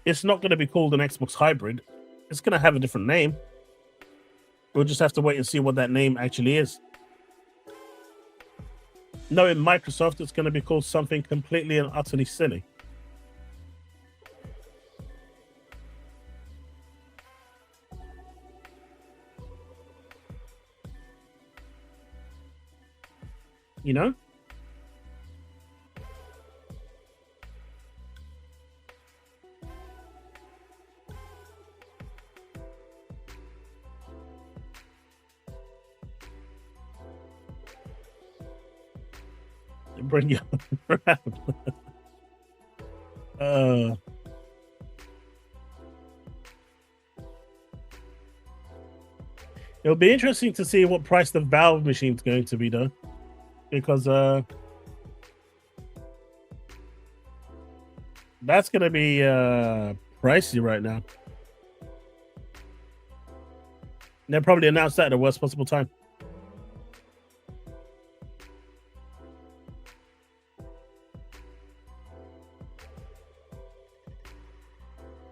S1: It's not going to be called an Xbox Hybrid. It's going to have a different name. We'll just have to wait and see what that name actually is. Knowing Microsoft, it's going to be called something completely and utterly silly. You know? Bring you around. It'll be interesting to see what price the Valve machine's going to be, though, because that's going to be pricey right now. They'll probably announce that at the worst possible time.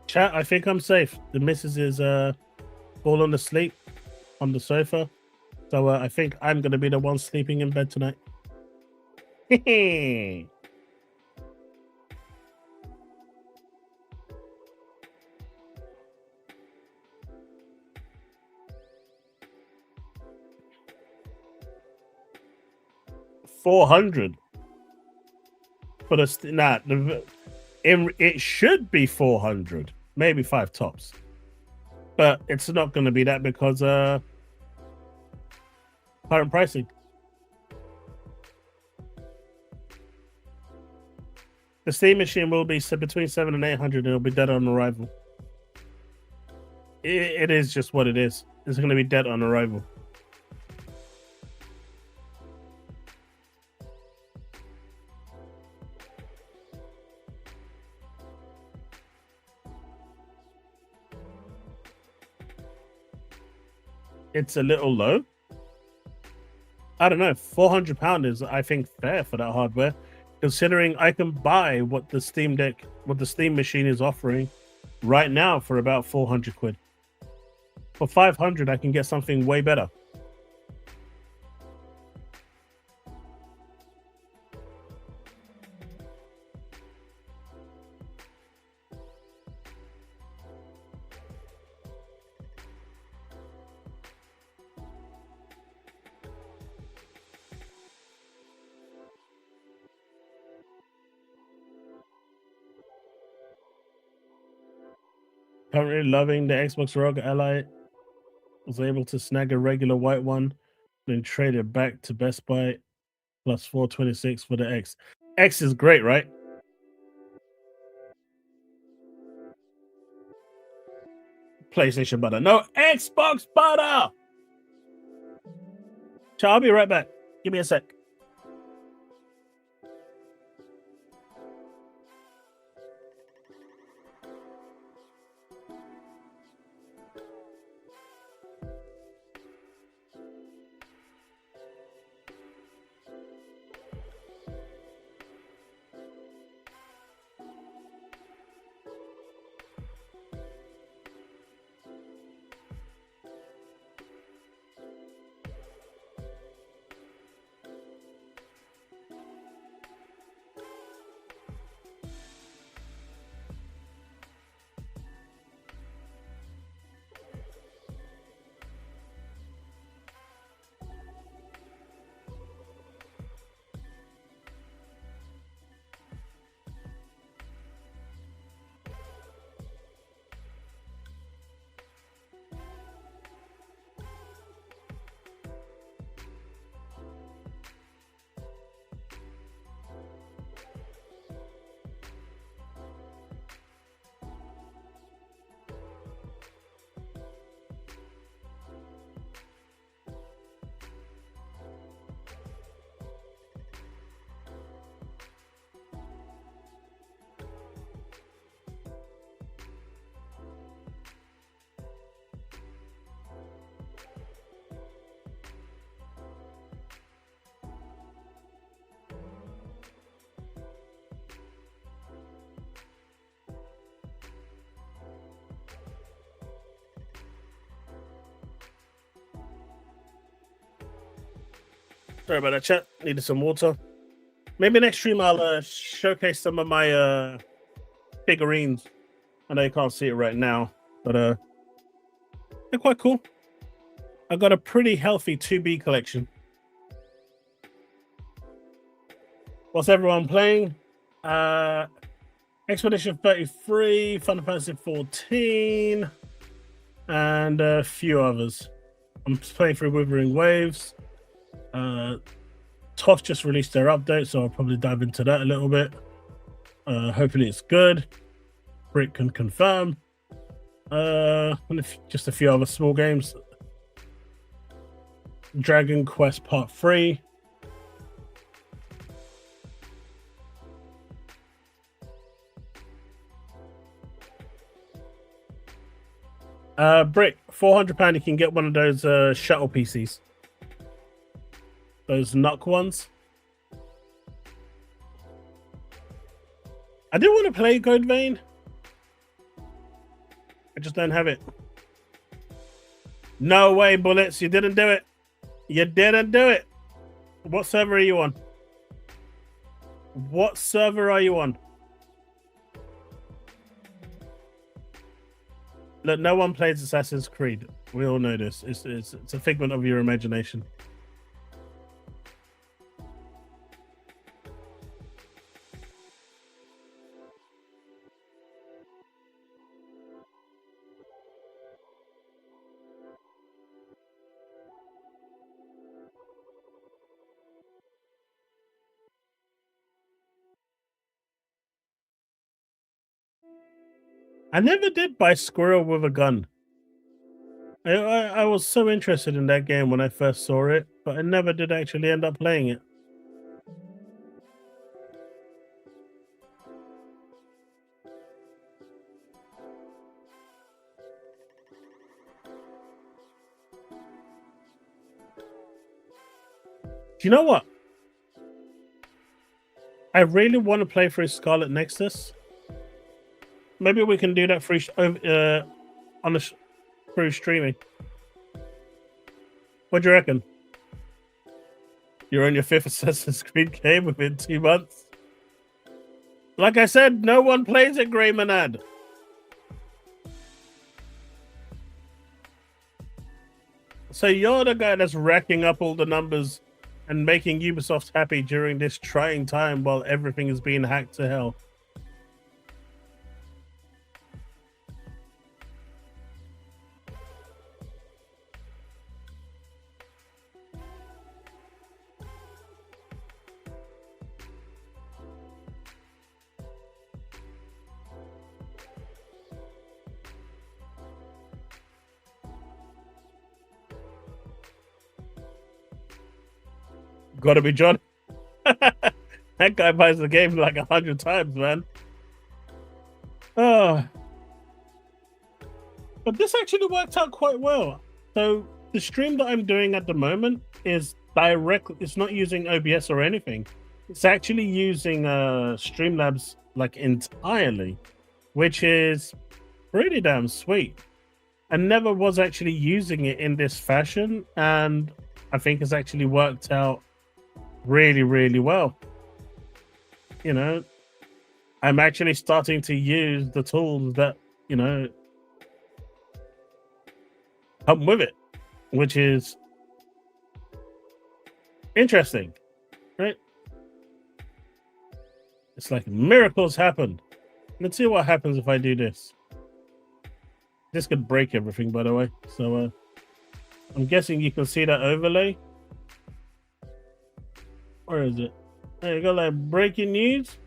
S1: Chat, I think I'm safe. The missus is falling asleep on the sofa. So I think I'm going to be the one sleeping in bed tonight. $400 for the it should be 400, maybe 5 tops, but it's not going to be that because current pricing. The Steam machine will be between 700 and 800, and it'll be dead on arrival. It is just what it is. It's going to be dead on arrival. It's a little low. I don't know. £400 is, I think, fair for that hardware, considering I can buy what the Steam machine is offering right now for about 400 quid. For 500, I can get something way better. Currently loving the Xbox Rogue Ally. Was able to snag a regular white one, then trade it back to Best Buy plus 426 for the X. X is great, right? PlayStation butter. No, Xbox butter! So I'll be right back. Give me a sec. Sorry about that, chat. Needed some water. Maybe next stream I'll showcase some of my figurines. I know you can't see it right now, but they're quite cool. I've got a pretty healthy 2B collection. What's everyone playing? Expedition 33, Final Fantasy 14, and a few others. I'm playing through Withering Waves. TOS just released their update, so I'll probably dive into that a little bit. Hopefully it's good. Brick can confirm. And just a few other small games. Dragon Quest Part 3. Brick, £400 you can get one of those shuttle PCs. Those Nuck ones. I do want to play Code Vein. I just don't have it. No way, Bullets. You didn't do it. You didn't do it. What server are you on? What server are you on? Look, no one plays Assassin's Creed. We all know this. It's a figment of your imagination. I never did buy Squirrel with a Gun. I was so interested in that game when I first saw it, but I never did actually end up playing it. Do you know what? I really want to play through Scarlet Nexus. Maybe we can do that through through streaming. What do you reckon? You're on your 5th Assassin's Creed game within 2 months. Like I said, no one plays it, Grey Manad. So you're the guy that's racking up all the numbers and making Ubisoft happy during this trying time while everything is being hacked to hell. Gotta be John. That guy buys the game like 100 times, man. Oh. But this actually worked out quite well. So the stream that I'm doing at the moment is directly, it's not using OBS or anything. It's actually using Streamlabs like entirely, which is pretty damn sweet. I never was actually using it in this fashion, and I think it's actually worked out really, really well. You know, I'm actually starting to use the tools that, you know, come with it, which is interesting, right? It's like miracles happen. Let's see what happens if I do this. This could break everything, by the way. So I'm guessing you can see that overlay. Where is it? There you go, like breaking news.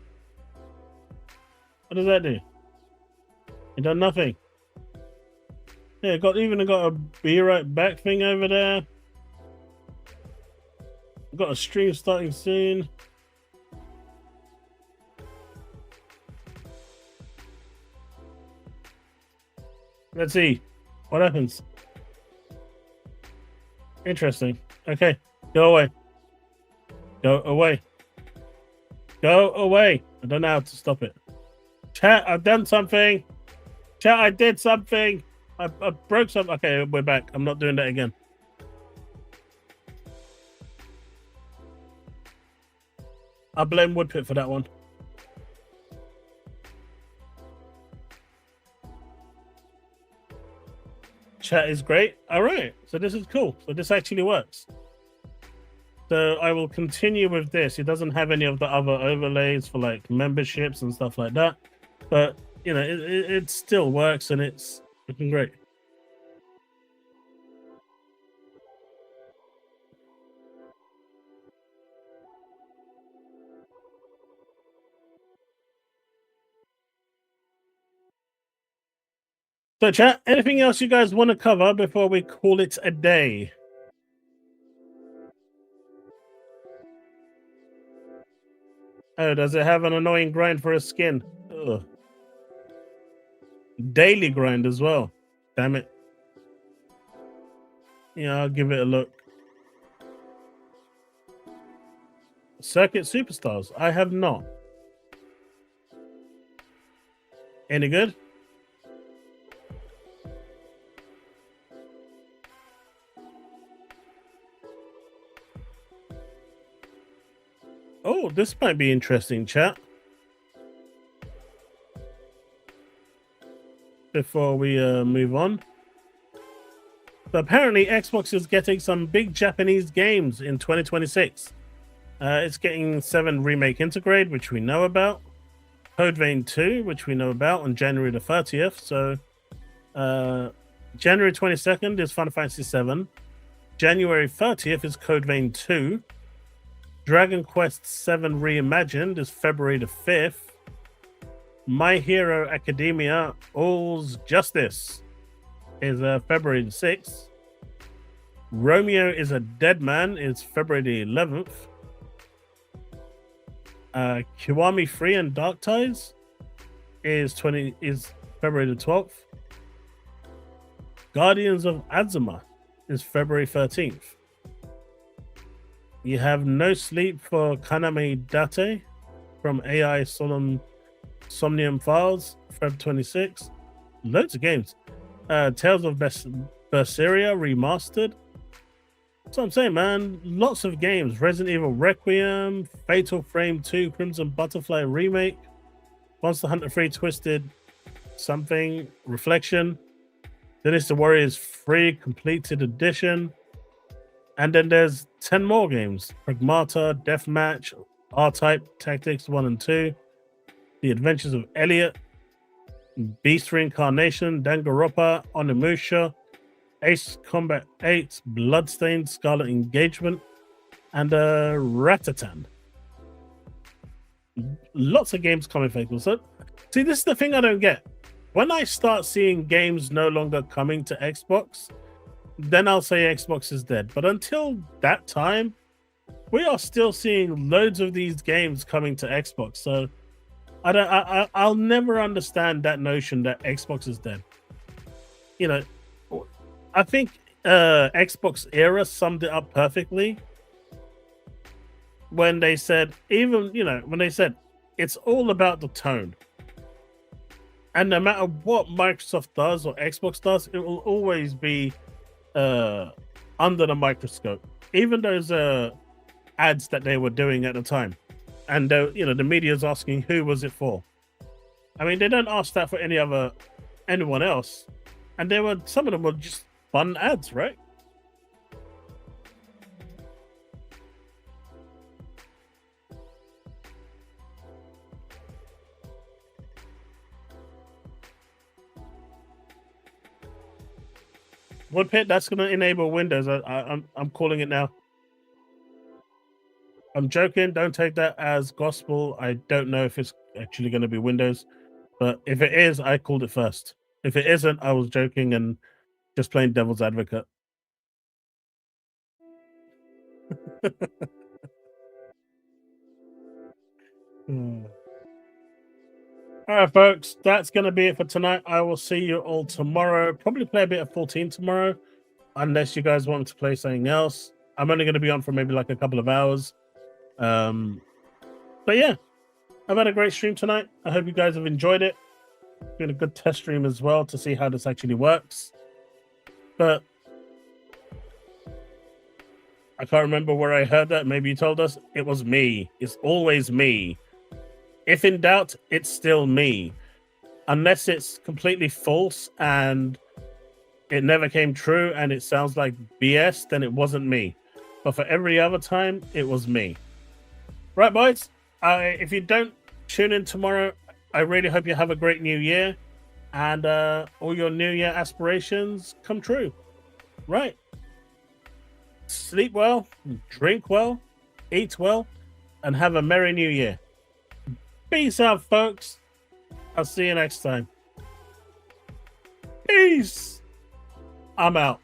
S1: What does that do? It done nothing. Yeah, even got a be right back thing over there. Got a stream starting soon. Let's see what happens. Interesting. Okay, go away. Go away. Go away. I don't know how to stop it. Chat, I've done something. Chat, I did something. I broke something. Okay, we're back. I'm not doing that again. I blame Woodpit for that one. Chat is great. All right, so this is cool. So this actually works. So I will continue with this. It doesn't have any of the other overlays for like memberships and stuff like that, but you know, it still works and it's looking great. So chat, anything else you guys want to cover before we call it a day? Oh, does it have an annoying grind for a skin? Ugh. Daily grind as well. Damn it. Yeah, I'll give it a look. Circuit Superstars. I have not. Any good? Oh, this might be interesting, chat. Before we move on. So apparently Xbox is getting some big Japanese games in 2026. It's getting 7 Remake Integrate, which we know about. Code Vein 2, which we know about on January the 30th. So January 22nd is Final Fantasy 7. January 30th is Code Vein 2. Dragon Quest 7 Reimagined is February the 5th. My Hero Academia All's Justice is February the 6th. Romeo is a Dead Man is February the 11th. Kiwami Free and Dark Ties is February the 12th. Guardians of Azuma is February 13th. You have No Sleep for Kaname Date from AI Somnium Files, Feb 26th. Loads of games. Tales of Berseria Remastered. So I'm saying, man, lots of games. Resident Evil Requiem, Fatal Frame 2, Crimson Butterfly Remake, Monster Hunter 3 Twisted Something, Reflection, Dynasty Warriors Free Completed Edition, and then there's 10 more games. Pragmata, Deathmatch, R-Type, Tactics 1 and 2, The Adventures of Elliot, Beast Reincarnation, Danganronpa, Onimusha, Ace Combat 8, Bloodstained, Scarlet Engagement, and Ratatan. Lots of games coming, faithful. So, see, this is the thing I don't get. When I start seeing games no longer coming to Xbox, then I'll say Xbox is dead. But until that time, we are still seeing loads of these games coming to Xbox. So I'll never understand that notion that Xbox is dead. You know, I think Xbox era summed it up perfectly when they said, it's all about the tone. And no matter what Microsoft does or Xbox does, it will always be under the microscope. Even those ads that they were doing at the time. And the media's asking, who was it for? I mean, they don't ask that for anyone else. And some of them were just fun ads, right? Woodpit, that's going to enable Windows. I'm calling it now. I'm joking. Don't take that as gospel. I don't know if it's actually going to be Windows, but if it is, I called it first. If it isn't, I was joking and just playing devil's advocate. All right, folks, that's going to be it for tonight. I will see you all tomorrow. Probably play a bit of 14 tomorrow, unless you guys want to play something else. I'm only going to be on for maybe like a couple of hours. But yeah, I've had a great stream tonight. I hope you guys have enjoyed it. It's been a good test stream as well to see how this actually works. But I can't remember where I heard that. Maybe you told us. It was me. It's always me. If in doubt, it's still me. Unless it's completely false and it never came true and it sounds like BS, then it wasn't me. But for every other time, it was me. Right, boys? If you don't tune in tomorrow, I really hope you have a great new year and all your new year aspirations come true. Right. Sleep well, drink well, eat well, and have a merry new year. Peace out, folks. I'll see you next time. Peace. I'm out.